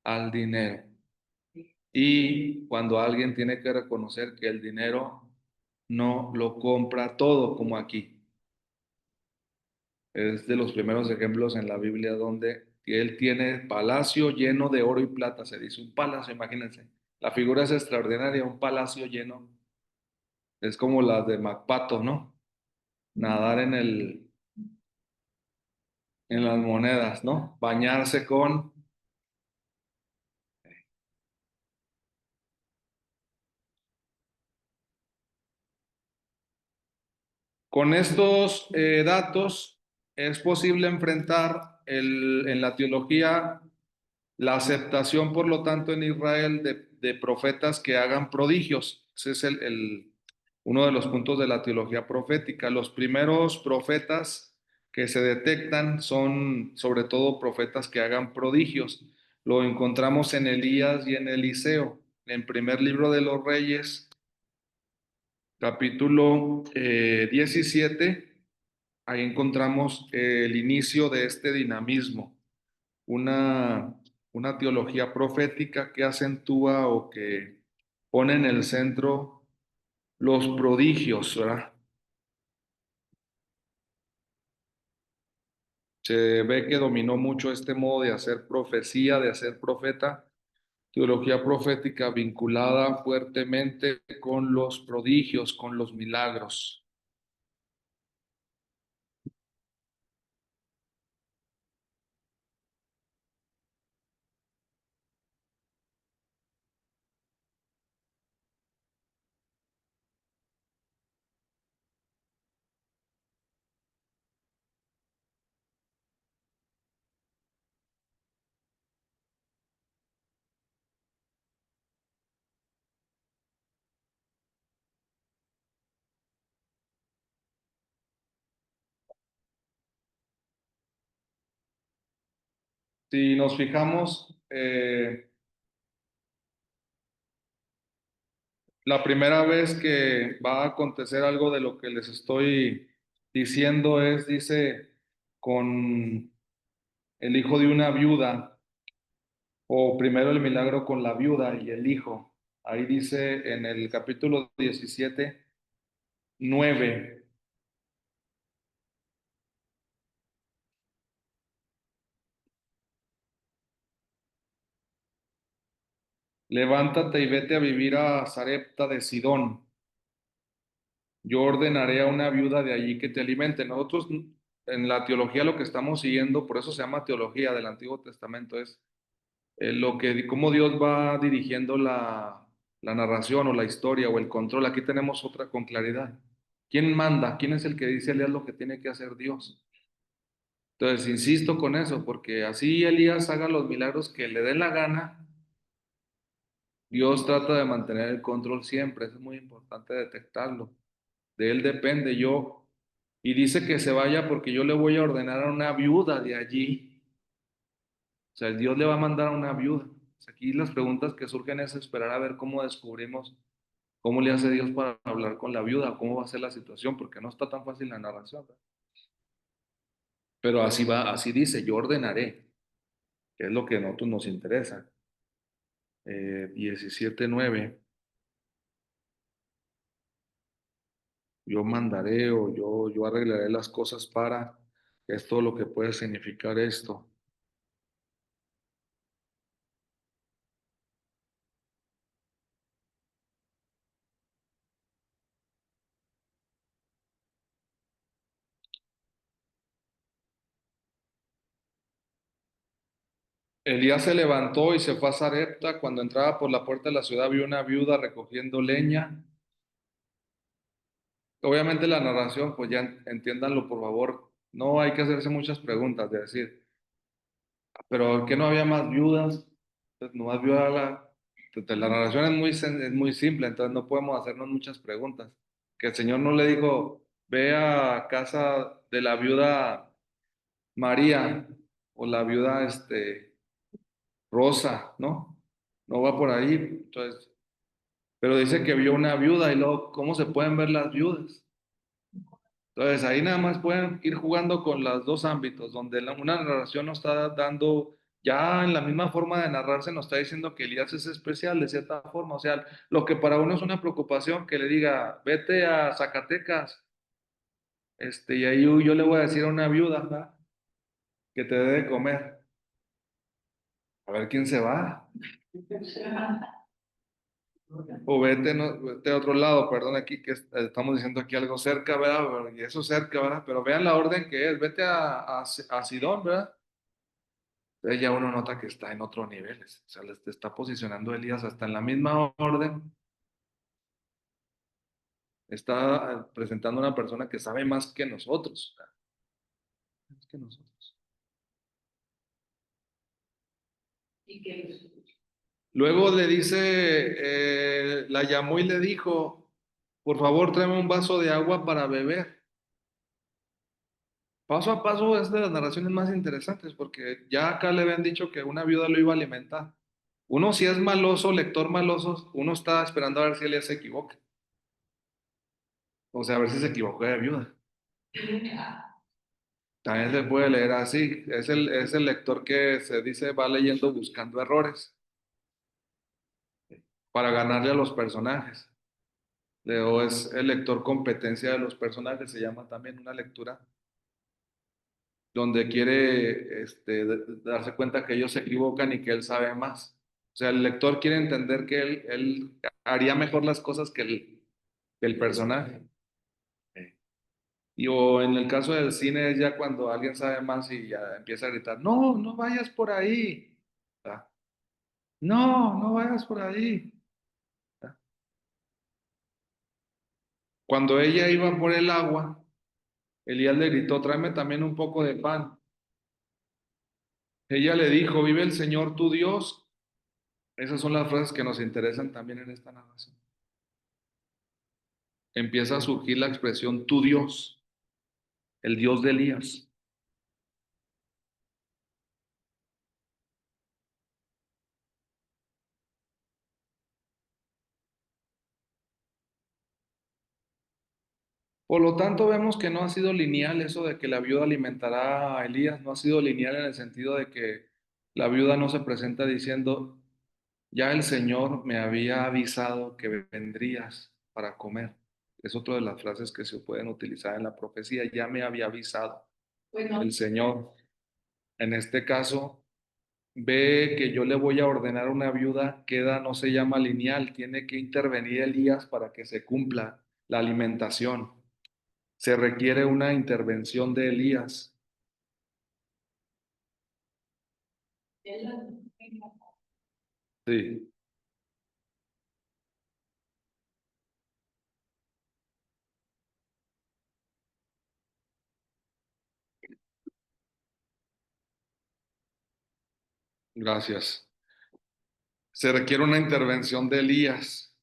S2: al dinero. Y cuando alguien tiene que reconocer que el dinero no lo compra todo, como aquí. Es de los primeros ejemplos en la Biblia donde él tiene palacio lleno de oro y plata. Se dice un palacio, imagínense. La figura es extraordinaria, un palacio lleno. Es como las de MacPato, ¿no? Nadar en las monedas, ¿no? Bañarse con estos datos es posible enfrentar en la teología la aceptación, por lo tanto, en Israel de profetas que hagan prodigios. Ese es uno de los puntos de la teología profética. Los primeros profetas que se detectan son sobre todo profetas que hagan prodigios. Lo encontramos en Elías y en Eliseo. En primer libro de los Reyes, capítulo 17, ahí encontramos el inicio de este dinamismo, una, una teología profética que acentúa o que pone en el centro los prodigios, ¿verdad? Se ve que dominó mucho este modo de hacer profecía, de hacer profeta, teología profética vinculada fuertemente con los prodigios, con los milagros. Si nos fijamos, la primera vez que va a acontecer algo de lo que les estoy diciendo es, dice, con el hijo de una viuda, o primero el milagro con la viuda y el hijo. Ahí dice en el capítulo 17, 9. Levántate y vete a vivir a Sarepta de Sidón. Yo ordenaré a una viuda de allí que te alimente. Nosotros en la teología lo que estamos siguiendo, por eso se llama teología del Antiguo Testamento, es cómo Dios va dirigiendo la narración o la historia o el control. Aquí tenemos otra con claridad. ¿Quién manda? ¿Quién es el que dice a Elías lo que tiene que hacer Dios? Entonces, insisto con eso, porque así Elías haga los milagros que le dé la gana, Dios trata de mantener el control siempre. Eso es muy importante detectarlo. De él depende yo. Y dice que se vaya porque yo le voy a ordenar a una viuda de allí. O sea, Dios le va a mandar a una viuda. Aquí las preguntas que surgen es esperar a ver cómo descubrimos cómo le hace Dios para hablar con la viuda, cómo va a ser la situación, porque no está tan fácil la narración, ¿verdad? Pero así va, así dice, yo ordenaré, que es lo que a nosotros nos interesa. 17:9, yo mandaré o yo arreglaré las cosas para, es todo lo que puede significar esto. Elías se levantó y se fue a Sarepta. Cuando entraba por la puerta de la ciudad vio una viuda recogiendo leña. Obviamente la narración, pues ya entiéndanlo por favor, no hay que hacerse muchas preguntas, de decir, pero ¿qué no había más viudas? Pues nomás vio a la narración es es muy simple, entonces no podemos hacernos muchas preguntas. Que el Señor no le dijo, ve a casa de la viuda María o la viuda Rosa, ¿no? No va por ahí, entonces, pero dice que vio una viuda y luego, ¿cómo se pueden ver las viudas? Entonces ahí nada más pueden ir jugando con los dos ámbitos, donde una narración nos está dando, ya en la misma forma de narrarse, nos está diciendo que Elías es especial de cierta forma. O sea, lo que para uno es una preocupación, que le diga, vete a Zacatecas, y ahí yo le voy a decir a una viuda, ¿verdad? Que te dé de comer. A ver quién se va. O vete, vete a otro lado, perdón, aquí que estamos diciendo aquí algo cerca, ¿verdad? Y eso cerca, ¿verdad? Pero vean la orden que es, vete a Sidón, ¿verdad? Entonces ya uno nota que está en otro nivel, o sea, le está posicionando Elías hasta en la misma orden, está presentando a una persona que sabe más que nosotros, más que nosotros.
S3: y que lo escuche.
S2: Luego le dice, la llamó y le dijo, por favor, tráeme un vaso de agua para beber. Paso a paso es de las narraciones más interesantes, porque ya acá le habían dicho que una viuda lo iba a alimentar. Uno, si es maloso, lector maloso, uno está esperando a ver si Elías se equivoca. O sea, a ver si se equivocó de viuda. También se puede leer así. Es el lector que se dice va leyendo buscando errores para ganarle a los personajes. Leo es el lector competencia de los personajes, se llama también una lectura donde quiere darse cuenta que ellos se equivocan y que él sabe más. O sea, el lector quiere entender que él haría mejor las cosas que el personaje. Y o en el caso del cine es ya cuando alguien sabe más y ya empieza a gritar, no, no vayas por ahí. ¿Ah? No, no vayas por ahí. ¿Ah? Cuando ella iba por el agua, Elías le gritó, tráeme también un poco de pan. Ella le dijo, vive el Señor tu Dios. Esas son las frases que nos interesan también en esta narración. Empieza a surgir la expresión tu Dios, el Dios de Elías. Por lo tanto, vemos que no ha sido lineal eso de que la viuda alimentará a Elías, no ha sido lineal en el sentido de que la viuda no se presenta diciendo, ya el Señor me había avisado que vendrías para comer. Es otra de las frases que se pueden utilizar en la profecía, ya me había avisado
S3: Bueno,
S2: el Señor. En este caso, ve que yo le voy a ordenar a una viuda, queda, no se llama lineal, tiene que intervenir Elías para que se cumpla la alimentación. Se requiere una intervención de Elías.
S3: él la-
S2: Sí, gracias. Se requiere una intervención de Elías.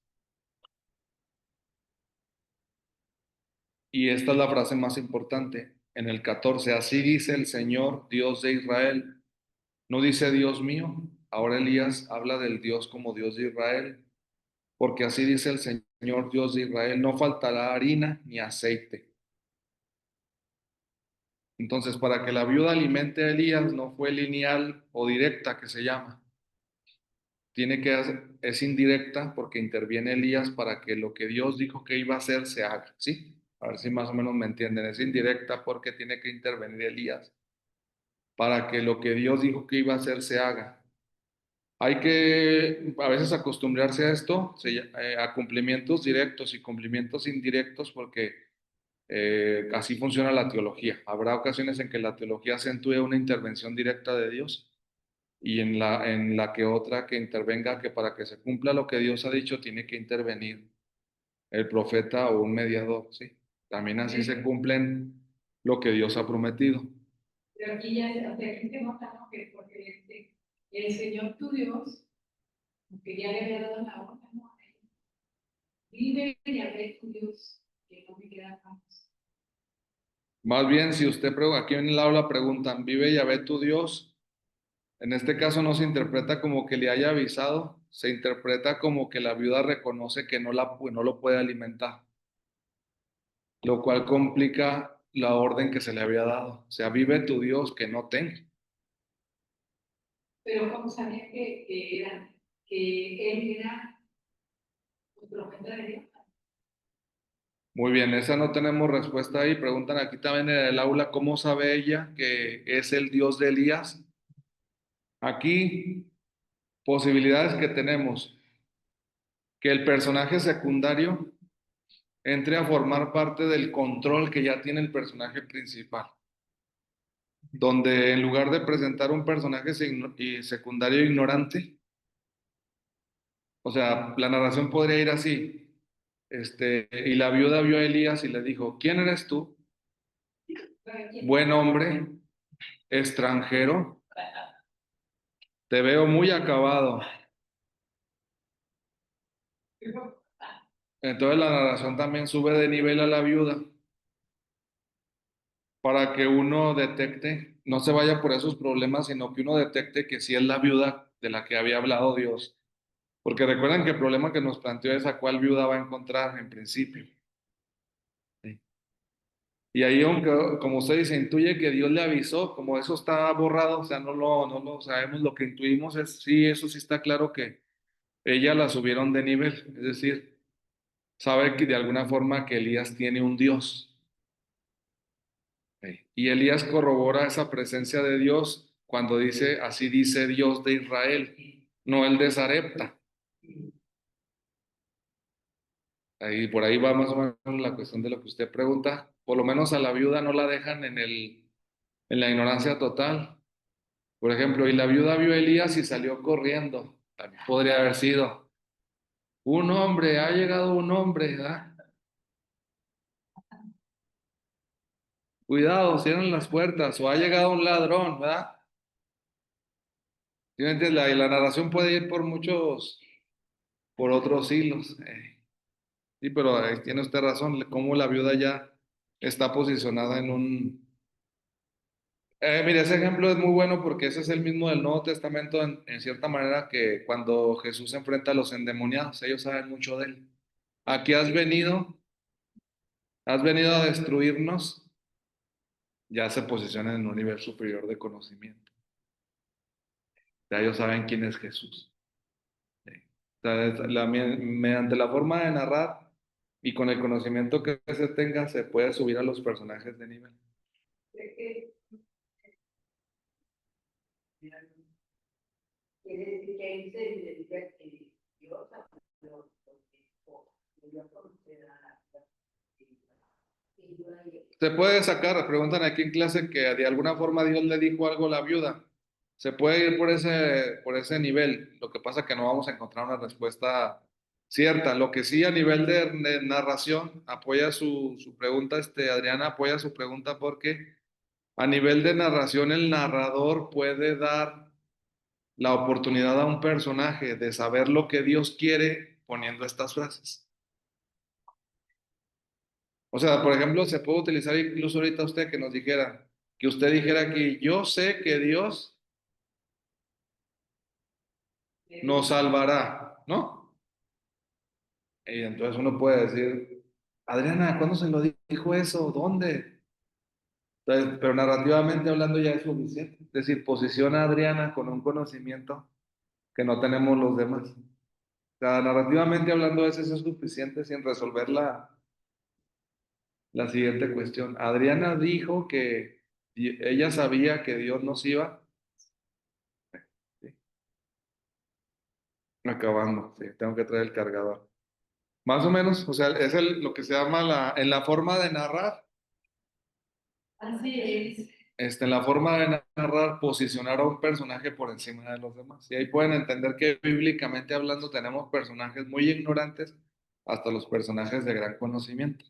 S2: Y esta es la frase más importante. En el 14, así dice el Señor, Dios de Israel. No dice Dios mío. Ahora Elías habla del Dios como Dios de Israel. Porque así dice el Señor Dios de Israel, no faltará harina ni aceite. Entonces, para que la viuda alimente a Elías no fue lineal o directa, que se llama. Es indirecta porque interviene Elías para que lo que Dios dijo que iba a hacer se haga, ¿sí? A ver si más o menos me entienden. Es indirecta porque tiene que intervenir Elías para que lo que Dios dijo que iba a hacer se haga. Hay que a veces acostumbrarse a esto, a cumplimientos directos y cumplimientos indirectos porque así funciona la teología. Habrá ocasiones en que la teología acentúe una intervención directa de Dios y en la que otra que intervenga, que para que se cumpla lo que Dios ha dicho, tiene que intervenir el profeta o un mediador, ¿sí? También así se cumplen lo que Dios ha prometido.
S3: Pero aquí ya, o sea, aquí te notamos que porque el Señor tu Dios, aunque ya le había dado la orden, ¿no? Vive y a ver tu Dios, que no me queda más.
S2: Más bien, si usted aquí en el aula preguntan, ¿vive Yahvé tu Dios? En este caso no se interpreta como que le haya avisado, se interpreta como que la viuda reconoce que no lo puede alimentar, lo cual complica la orden que se le había dado. O sea, vive tu Dios que no tenga.
S3: Pero como sabía que él era el profeta de Dios.
S2: Muy bien, esa no tenemos respuesta ahí. Preguntan aquí también en el aula, ¿cómo sabe ella que es el Dios de Elías? Aquí, posibilidades que tenemos, que el personaje secundario entre a formar parte del control que ya tiene el personaje principal, donde en lugar de presentar un personaje secundario ignorante, o sea, la narración podría ir así, y la viuda vio a Elías y le dijo, ¿quién eres tú? Buen hombre, extranjero. Te veo muy acabado. Entonces la narración también sube de nivel a la viuda para que uno detecte, no se vaya por esos problemas, sino que uno detecte que sí es la viuda de la que había hablado Dios. Porque recuerden que el problema que nos planteó es a cuál viuda va a encontrar en principio. Sí. Y ahí, aunque, como usted dice, intuye que Dios le avisó, como eso está borrado, o sea, no lo sabemos, lo que intuimos es, sí, eso sí está claro que ella la subieron de nivel, es decir, sabe que de alguna forma que Elías tiene un Dios. Y Elías corrobora esa presencia de Dios cuando dice, así dice Dios de Israel, no el de Sarepta. Ahí, por ahí va más o menos la cuestión de lo que usted pregunta. Por lo menos a la viuda no la dejan en la ignorancia total. Por ejemplo, y la viuda vio a Elías y salió corriendo. También podría haber sido un hombre, ha llegado un hombre, ¿verdad? Cuidado, cierren las puertas, o ha llegado un ladrón, ¿verdad? ¿Sí me entiendes? La narración puede ir por otros hilos. Sí, pero tiene usted razón, cómo la viuda ya está posicionada en un... mire, ese ejemplo es muy bueno porque ese es el mismo del Nuevo Testamento en cierta manera que cuando Jesús se enfrenta a los endemoniados, ellos saben mucho de él. Aquí has venido a destruirnos, ya se posicionan en un nivel superior de conocimiento. Ya ellos saben quién es Jesús. Sí. O sea, mediante la forma de narrar y con el conocimiento que se tenga, se puede subir a los personajes de nivel.
S3: Quiere decir que ahí se evidencia que Dios habló porque dio a conocer a la
S2: Se puede sacar, preguntan aquí en clase que de alguna forma Dios le dijo algo a la viuda. Se puede ir por ese nivel. Lo que pasa es que no vamos a encontrar una respuesta cierta. Lo que sí a nivel de narración apoya su pregunta, Adriana apoya su pregunta porque a nivel de narración el narrador puede dar la oportunidad a un personaje de saber lo que Dios quiere poniendo estas frases. O sea, por ejemplo, se puede utilizar incluso ahorita usted que nos dijera, que usted dijera aquí, yo sé que Dios nos salvará, ¿no? Y entonces uno puede decir, Adriana, ¿cuándo se lo dijo eso? ¿Dónde? Entonces, pero narrativamente hablando ya es suficiente. Es decir, posiciona a Adriana con un conocimiento que no tenemos los demás. O sea, narrativamente hablando, eso es suficiente sin resolver la siguiente cuestión. Adriana dijo que ella sabía que Dios nos iba. Sí, acabando, sí, tengo que traer el cargador. Más o menos, o sea, es lo que se llama en la forma de narrar,
S3: Así es.
S2: en la forma de narrar, posicionar a un personaje por encima de los demás. Y ahí pueden entender que bíblicamente hablando tenemos personajes muy ignorantes hasta los personajes de gran conocimiento.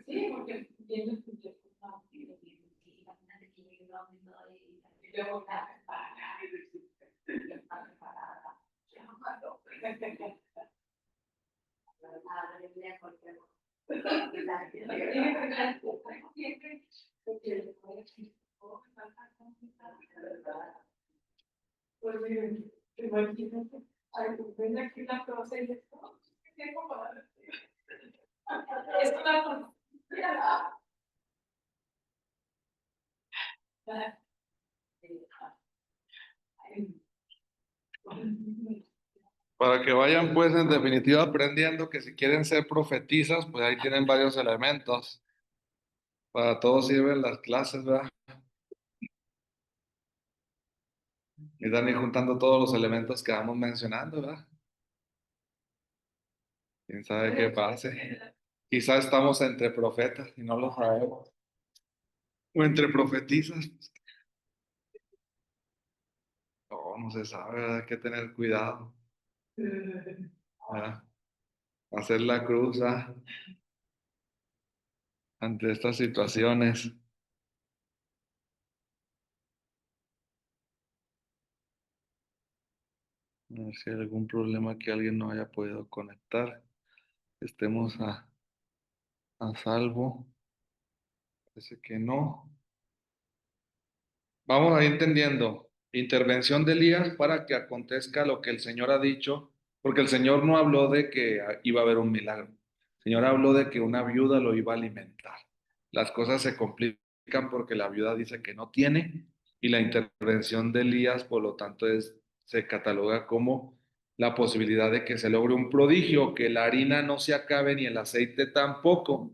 S3: Sí, porque viendo que yo y luego la para preparada. Pues imagínate, ven aquí la cosa y esto, ¿qué tiempo para decir? Es una tontería.
S2: Para que vayan pues en definitiva aprendiendo que si quieren ser profetizas, pues ahí tienen varios elementos. Para todos sirven las clases, ¿verdad? Y están ahí juntando todos los elementos que vamos mencionando, ¿verdad? ¿Quién sabe qué pase? Quizá estamos entre profetas y no lo sabemos. O entre profetizas. No, no se sabe, ¿verdad? Hay que tener cuidado, ¿verdad? Hacer la cruz, ¿verdad? Ante estas situaciones. A ver si hay algún problema que alguien no haya podido conectar. Estemos a salvo. Parece que no. Vamos a ir entendiendo. Intervención de Elías para que acontezca lo que el Señor ha dicho, porque el Señor no habló de que iba a haber un milagro. El Señor habló de que una viuda lo iba a alimentar. Las cosas se complican porque la viuda dice que no tiene y la intervención de Elías, por lo tanto, se cataloga como la posibilidad de que se logre un prodigio, que la harina no se acabe ni el aceite tampoco.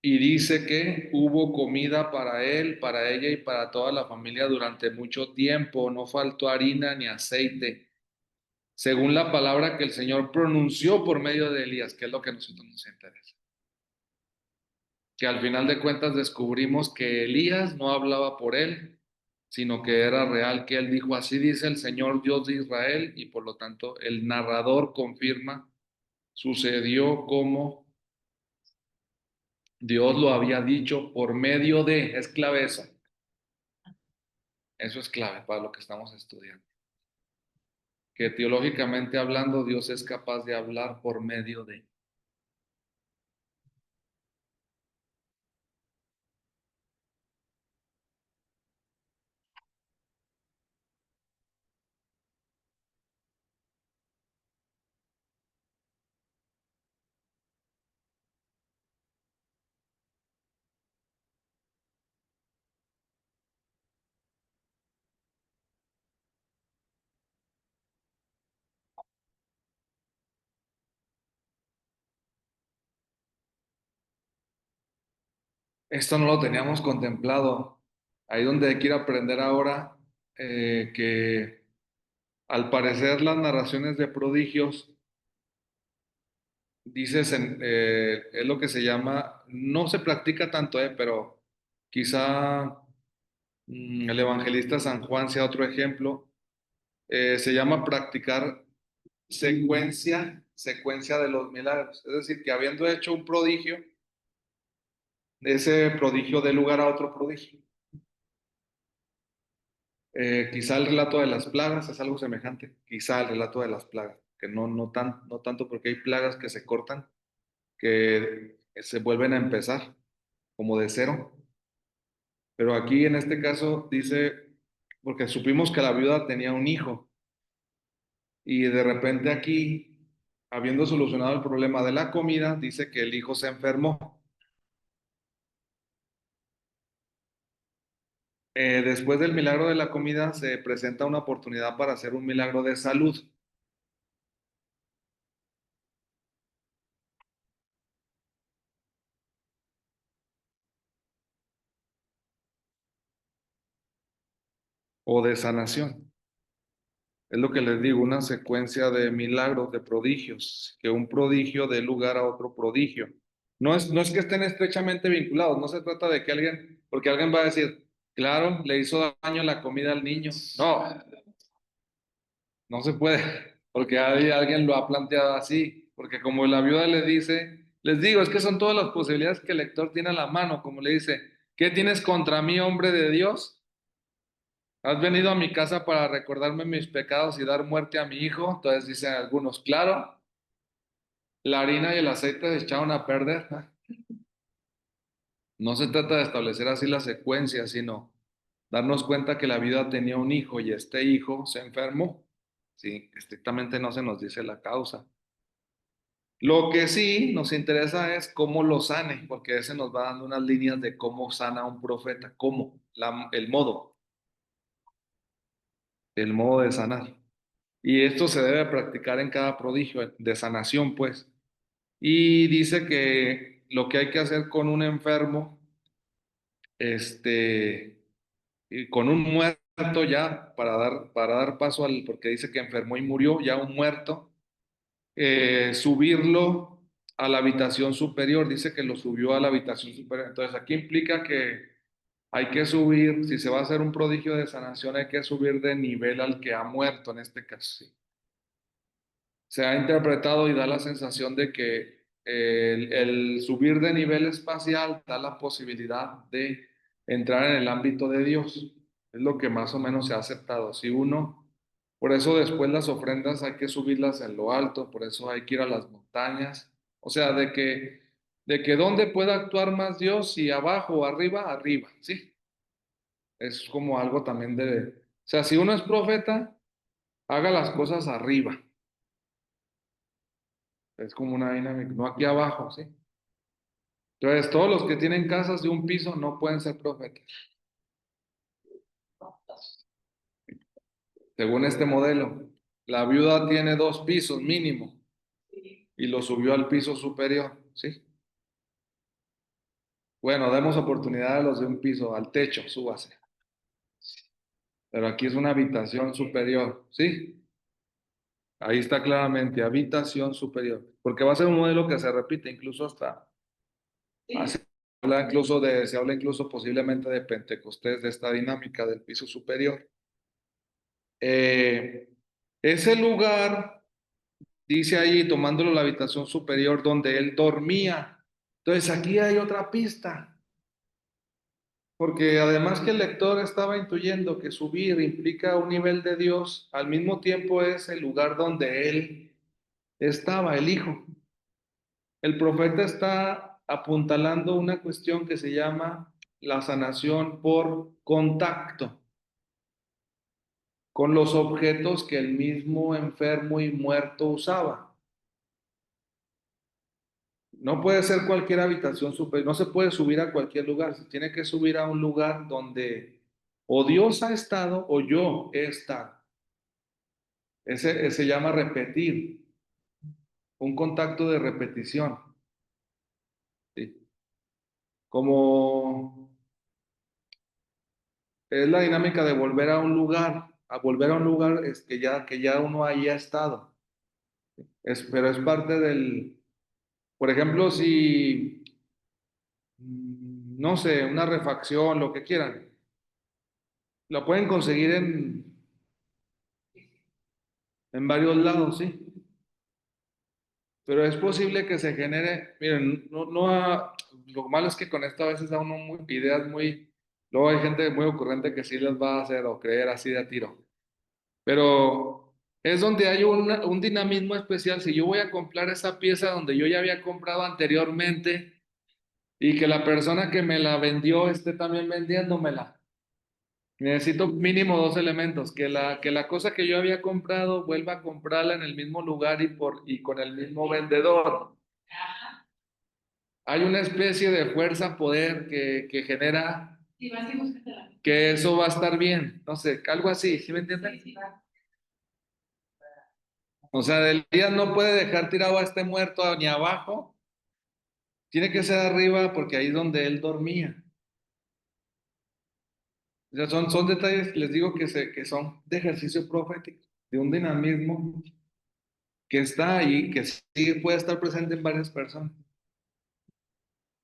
S2: Y dice que hubo comida para él, para ella y para toda la familia durante mucho tiempo. No faltó harina ni aceite, según la palabra que el Señor pronunció por medio de Elías, que es lo que a nosotros nos interesa. Que al final de cuentas descubrimos que Elías no hablaba por él, sino que era real, que él dijo, así dice el Señor Dios de Israel, y por lo tanto el narrador confirma, sucedió como Dios lo había dicho por medio de, es clave eso. Eso es clave para lo que estamos estudiando. Que teológicamente hablando, Dios es capaz de hablar por medio de. Esto no lo teníamos contemplado. Ahí donde hay que ir a aprender ahora, que al parecer las narraciones de prodigios, dices, es lo que se llama, no se practica tanto, pero quizá el evangelista San Juan sea otro ejemplo. Se llama practicar secuencia de los milagros. Es decir, que habiendo hecho un prodigio, ese prodigio dé lugar a otro prodigio. Quizá el relato de las plagas es algo semejante, quizá el relato de las plagas, que no tanto porque hay plagas que se cortan, que se vuelven a empezar como de cero, pero aquí en este caso dice, porque supimos que la viuda tenía un hijo y de repente aquí, habiendo solucionado el problema de la comida, dice que el hijo se enfermó. Después del milagro de la comida se presenta una oportunidad para hacer un milagro de salud. O de sanación. Es lo que les digo, una secuencia de milagros, de prodigios, que un prodigio dé lugar a otro prodigio. No es que estén estrechamente vinculados, no se trata de que alguien, porque alguien va a decir, claro, le hizo daño la comida al niño. No, no se puede, porque alguien lo ha planteado así, porque como la viuda le dice, les digo, es que son todas las posibilidades que el lector tiene a la mano, como le dice, ¿qué tienes contra mí, hombre de Dios? ¿Has venido a mi casa para recordarme mis pecados y dar muerte a mi hijo? Entonces dicen algunos, claro, la harina y el aceite se echaron a perder. No se trata de establecer así la secuencia, sino darnos cuenta que la viuda tenía un hijo y este hijo se enfermó. Sí, estrictamente no se nos dice la causa. Lo que sí nos interesa es cómo lo sane, porque ese nos va dando unas líneas de cómo sana un profeta, cómo, el modo de sanar. Y esto se debe practicar en cada prodigio de sanación, pues. Y dice que lo que hay que hacer con un enfermo, y con un muerto ya, para dar paso porque dice que enfermó y murió, ya un muerto, subirlo a la habitación superior, dice que lo subió a la habitación superior. Entonces aquí implica que hay que subir, si se va a hacer un prodigio de sanación, hay que subir de nivel al que ha muerto en este caso. ¿Sí? Se ha interpretado y da la sensación de que el subir de nivel espacial da la posibilidad de entrar en el ámbito de Dios. Es lo que más o menos se ha aceptado. Si uno, por eso después las ofrendas hay que subirlas en lo alto, por eso hay que ir a las montañas. O sea, de que dónde puede actuar más Dios, si abajo o arriba, arriba, ¿sí? Es como algo también o sea, si uno es profeta, haga las cosas arriba. Es como una dinámica, no aquí abajo, ¿sí? Entonces, todos los que tienen casas de un piso no pueden ser profetas, según este modelo. La viuda tiene 2 pisos mínimo y lo subió al piso superior, ¿sí? Bueno, demos oportunidad a los de un piso, al techo, súbase. Pero aquí es una habitación superior, ¿sí? Ahí está claramente, habitación superior. Porque va a ser un modelo que se repite, incluso hasta, se habla incluso posiblemente de Pentecostés, de esta dinámica del piso superior. Ese lugar, dice ahí, tomándolo la habitación superior donde él dormía. Entonces aquí hay otra pista, porque además que el lector estaba intuyendo que subir implica un nivel de Dios, al mismo tiempo es el lugar donde él estaba, el Hijo. El profeta está apuntalando una cuestión que se llama la sanación por contacto con los objetos que el mismo enfermo y muerto usaba. No puede ser cualquier habitación superior, no se puede subir a cualquier lugar, se tiene que subir a un lugar donde o Dios ha estado o yo he estado. Ese se llama repetir, un contacto de repetición. ¿Sí? Como es la dinámica de volver a un lugar, a volver a un lugar es que ya uno haya estado. Pero es parte del, por ejemplo, si, no sé, una refacción, lo que quieran, lo pueden conseguir en varios lados, sí. Pero es posible que se genere, miren, lo malo es que con esto a veces da uno ideas muy, luego hay gente muy ocurrente que sí les va a hacer o creer así de a tiro. Pero es donde hay un dinamismo especial. Si yo voy a comprar esa pieza donde yo ya había comprado anteriormente y que la persona que me la vendió esté también vendiéndomela, necesito mínimo 2 elementos, que la cosa que yo había comprado vuelva a comprarla en el mismo lugar y con el mismo vendedor. Hay una especie de fuerza, poder que genera que eso va a estar bien, no sé, algo así, ¿sí me entienden? O sea, Elías no puede dejar tirado a este muerto ni abajo, tiene que ser arriba porque ahí es donde él dormía. O sea, son detalles, les digo, que son de ejercicio profético, de un dinamismo que está ahí, que sí puede estar presente en varias personas.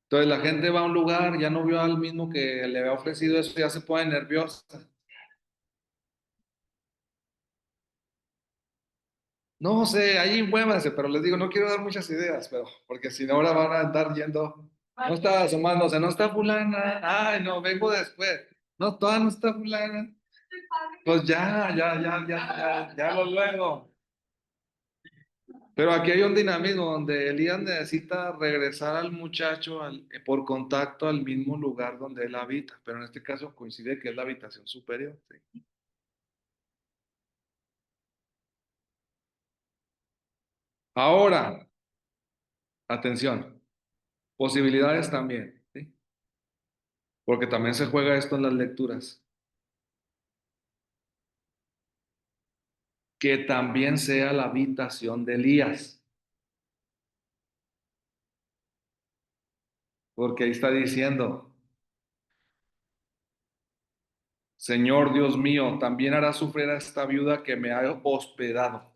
S2: Entonces la gente va a un lugar, ya no vio al mismo que le había ofrecido eso, ya se pone nerviosa. No sé, ahí muévanse, pero les digo, no quiero dar muchas ideas, pero porque si no ahora van a andar yendo. No está asomándose, no está fulana. Ay, no, vengo después. No, todavía no está fulana. Pues ya lo luego. Pero aquí hay un dinamismo donde Elías necesita regresar al muchacho por contacto al mismo lugar donde él habita, pero en este caso coincide que es la habitación superior. ¿Sí? Ahora, atención, posibilidades también, ¿sí? Porque también se juega esto en las lecturas. Que también sea la habitación de Elías, porque ahí está diciendo, Señor Dios mío, también hará sufrir a esta viuda que me ha hospedado.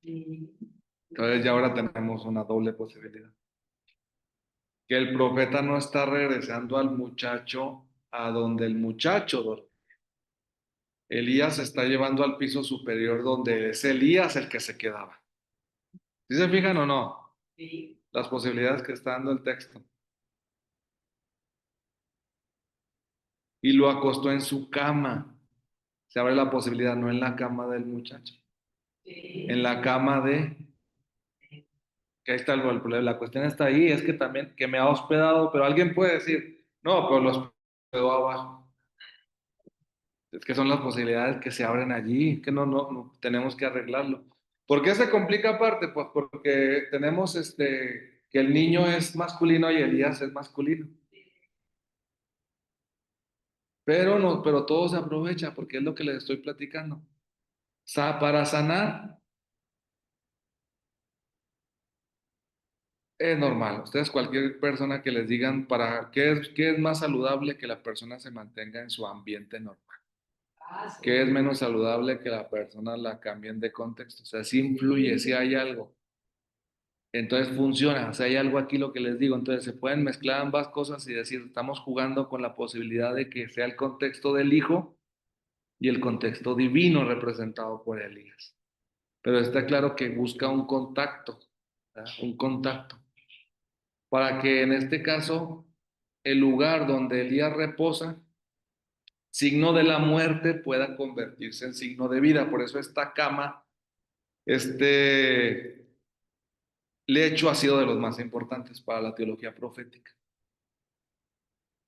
S3: Sí.
S2: Entonces ya ahora tenemos una doble posibilidad. Que el profeta no está regresando al muchacho a donde el muchacho dormía. Elías se está llevando al piso superior donde es Elías el que se quedaba. ¿Sí se fijan o no?
S3: Sí.
S2: Las posibilidades que está dando el texto. Y lo acostó en su cama. Se abre la posibilidad, no en la cama del muchacho,
S3: Sí.
S2: en la cama de... Que ahí está el problema. La cuestión está ahí, es que también que me ha hospedado, pero alguien puede decir, no, pero lo hospedó abajo. Es que son las posibilidades que se abren allí, que no tenemos que arreglarlo. ¿Por qué se complica aparte? Pues porque tenemos que el niño es masculino y Elías es masculino. Pero no, pero todo se aprovecha porque es lo que les estoy platicando. Para sanar es normal. Ustedes, cualquier persona que les digan para qué es más saludable que la persona se mantenga en su ambiente normal.
S3: Ah, sí.
S2: ¿Qué es menos saludable que la persona la cambien de contexto? O sea, sí influye, sí hay algo. Entonces funciona, o sea, hay algo aquí lo que les digo. Entonces se pueden mezclar ambas cosas y decir, estamos jugando con la posibilidad de que sea el contexto del hijo y el contexto divino representado por Elías. Pero está claro que busca un contacto, ¿verdad? Un contacto, para que en este caso el lugar donde Elías reposa, signo de la muerte, pueda convertirse en signo de vida. Por eso esta cama, este lecho ha sido de los más importantes para la teología profética.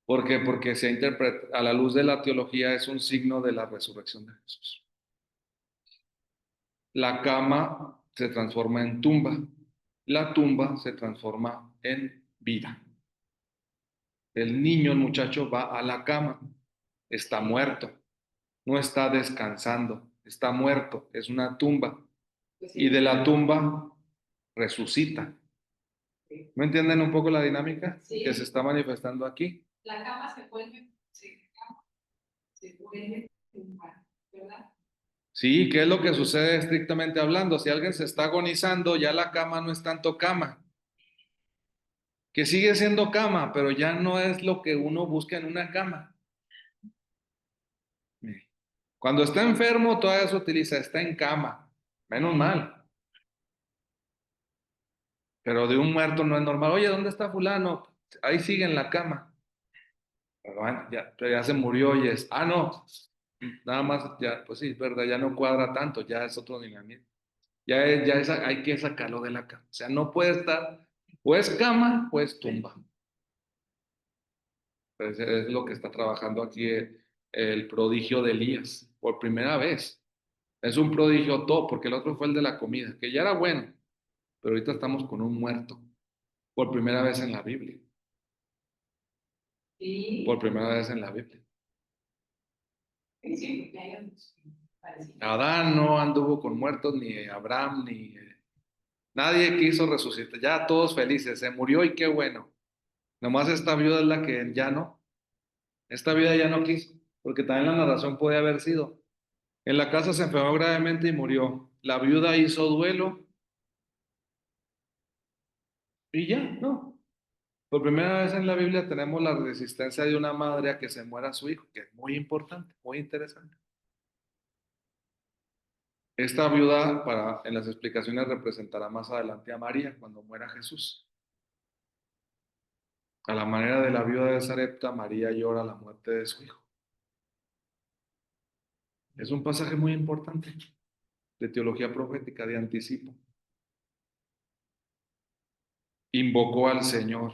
S2: ¿Por qué? Porque se interpreta, a la luz de la teología, es un signo de la resurrección de Jesús. La cama se transforma en tumba, la tumba se transforma en vida. El niño, el muchacho, va a la cama, está muerto, no está descansando, está muerto, es una tumba.
S3: Pues
S2: Y de
S3: sí.
S2: la tumba resucita.
S3: Sí.
S2: ¿No entienden un poco la dinámica
S3: Sí.
S2: que se está manifestando aquí?
S3: La cama se vuelve tumba, ¿verdad?
S2: Sí, ¿qué es lo que sucede estrictamente hablando? Si alguien se está agonizando, ya la cama no es tanto cama, que sigue siendo cama, pero ya no es lo que uno busca en una cama. Cuando está enfermo, todavía se utiliza, está en cama, menos mal, pero de un muerto no es normal. Oye, ¿dónde está fulano? Ahí sigue en la cama. Pero bueno, pero ya se murió y es, no, nada más, ya, pues sí, es verdad, ya no cuadra tanto, ya es otro dinamismo. Hay que sacarlo de la cama. O sea, no puede estar, o es cama o es tumba. Pues es lo que está trabajando aquí el prodigio de Elías, por primera vez. Es un prodigio todo, porque el otro fue el de la comida, que ya era bueno, pero ahorita estamos con un muerto, por primera vez en la Biblia.
S3: Sí.
S2: Por primera vez en la Biblia.
S3: Sí, porque hay otros parecidos.
S2: Adán no anduvo con muertos, ni Abraham, ni nadie quiso resucitar. Ya todos felices, se murió y qué bueno. Nomás esta viuda es la que ya no. Esta viuda ya no quiso, porque también la narración puede haber sido. En la casa se enfermó gravemente y murió. La viuda hizo duelo y ya, no. Por primera vez en la Biblia tenemos la resistencia de una madre a que se muera su hijo, que es muy importante, muy interesante. Esta viuda, en las explicaciones, representará más adelante a María cuando muera Jesús. A la manera de la viuda de Sarepta, María llora la muerte de su hijo. Es un pasaje muy importante de teología profética, de anticipo. Invocó al Señor.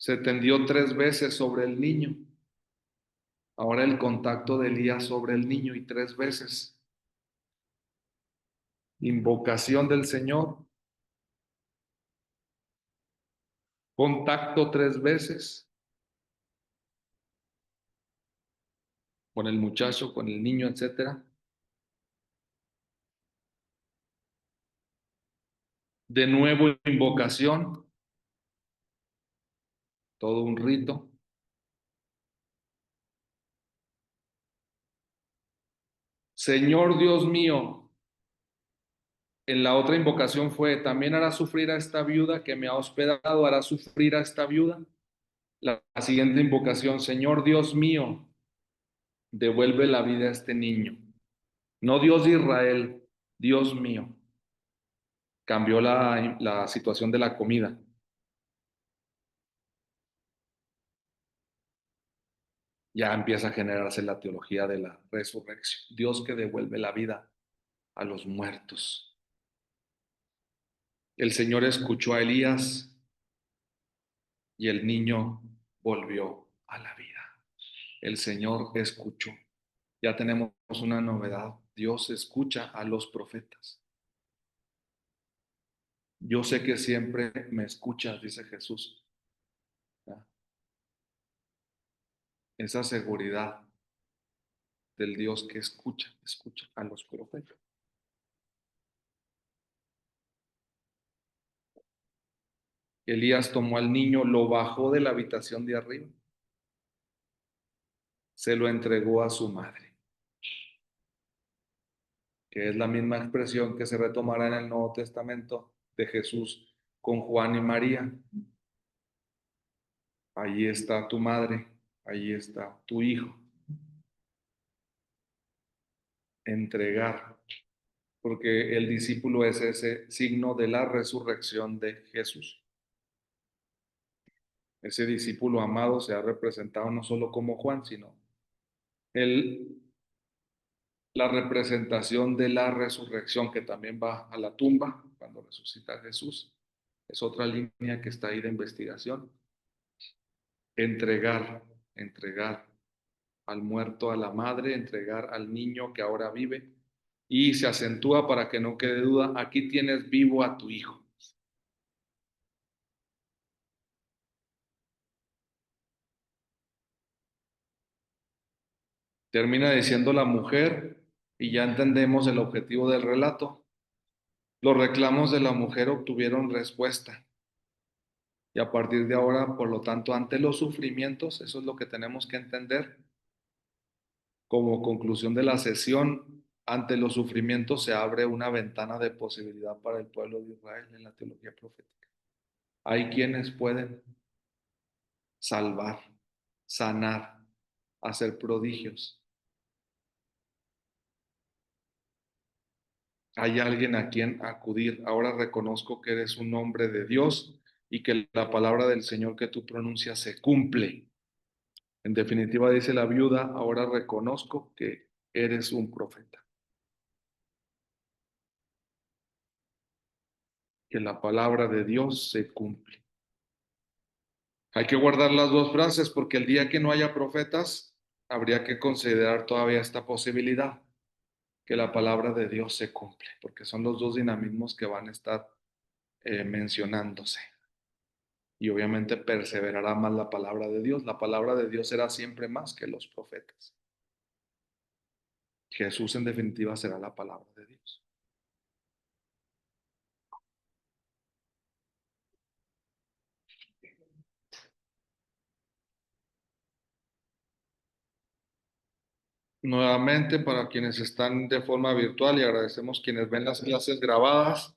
S2: Se tendió 3 veces sobre el niño. Ahora el contacto de Elías sobre el niño y 3 veces. Invocación del Señor. Contacto 3 veces. Con el muchacho, con el niño, etcétera. De nuevo invocación. Todo un rito. Señor Dios mío, En la otra invocación fue, también hará sufrir a esta viuda que me ha hospedado, hará sufrir a esta viuda. La siguiente invocación, Señor Dios mío, devuelve la vida a este niño. No Dios de Israel, Dios mío. Cambió la situación de la comida. Ya empieza a generarse la teología de la resurrección. Dios que devuelve la vida a los muertos. El Señor escuchó a Elías y el niño volvió a la vida. El Señor escuchó. Ya tenemos una novedad. Dios escucha a los profetas. Yo sé que siempre me escuchas, dice Jesús. Esa seguridad del Dios que escucha a los profetas. Elías tomó al niño, lo bajó de la habitación de arriba, se lo entregó a su madre, que es la misma expresión que se retomará en el Nuevo Testamento de Jesús con Juan y María. Allí está tu madre, allí está tu hijo. Entregar, porque el discípulo es ese signo de la resurrección de Jesús. Ese discípulo amado se ha representado no solo como Juan, sino la representación de la resurrección, que también va a la tumba cuando resucita Jesús. Es otra línea que está ahí de investigación. Entregar al muerto a la madre, entregar al niño que ahora vive, y se acentúa para que no quede duda, aquí tienes vivo a tu hijo. Termina diciendo la mujer, y ya entendemos el objetivo del relato. Los reclamos de la mujer obtuvieron respuesta. Y a partir de ahora, por lo tanto, ante los sufrimientos, eso es lo que tenemos que entender. Como conclusión de la sesión, ante los sufrimientos se abre una ventana de posibilidad para el pueblo de Israel en la teología profética. Hay quienes pueden salvar, sanar, hacer prodigios. Hay alguien a quien acudir. Ahora reconozco que eres un hombre de Dios y que la palabra del Señor que tú pronuncias se cumple. En definitiva, dice la viuda, ahora reconozco que eres un profeta. Que la palabra de Dios se cumple. Hay que guardar las dos frases porque el día que no haya profetas, habría que considerar todavía esta posibilidad, que la palabra de Dios se cumple, porque son los dos dinamismos que van a estar mencionándose. Y obviamente perseverará más la palabra de Dios. La palabra de Dios será siempre más que los profetas. Jesús en definitiva será la palabra de Dios. Nuevamente, para quienes están de forma virtual, y agradecemos quienes ven las clases grabadas,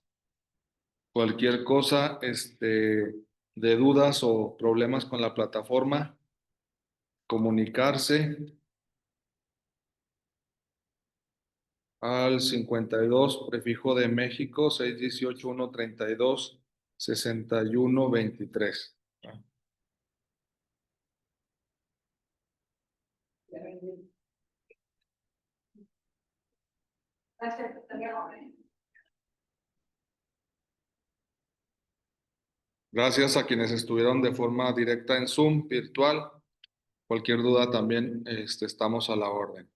S2: cualquier cosa, de dudas o problemas con la plataforma, comunicarse al 52, prefijo de México, 618-132-6123. Gracias a quienes estuvieron de forma directa en Zoom, virtual. Cualquier duda también estamos a la orden.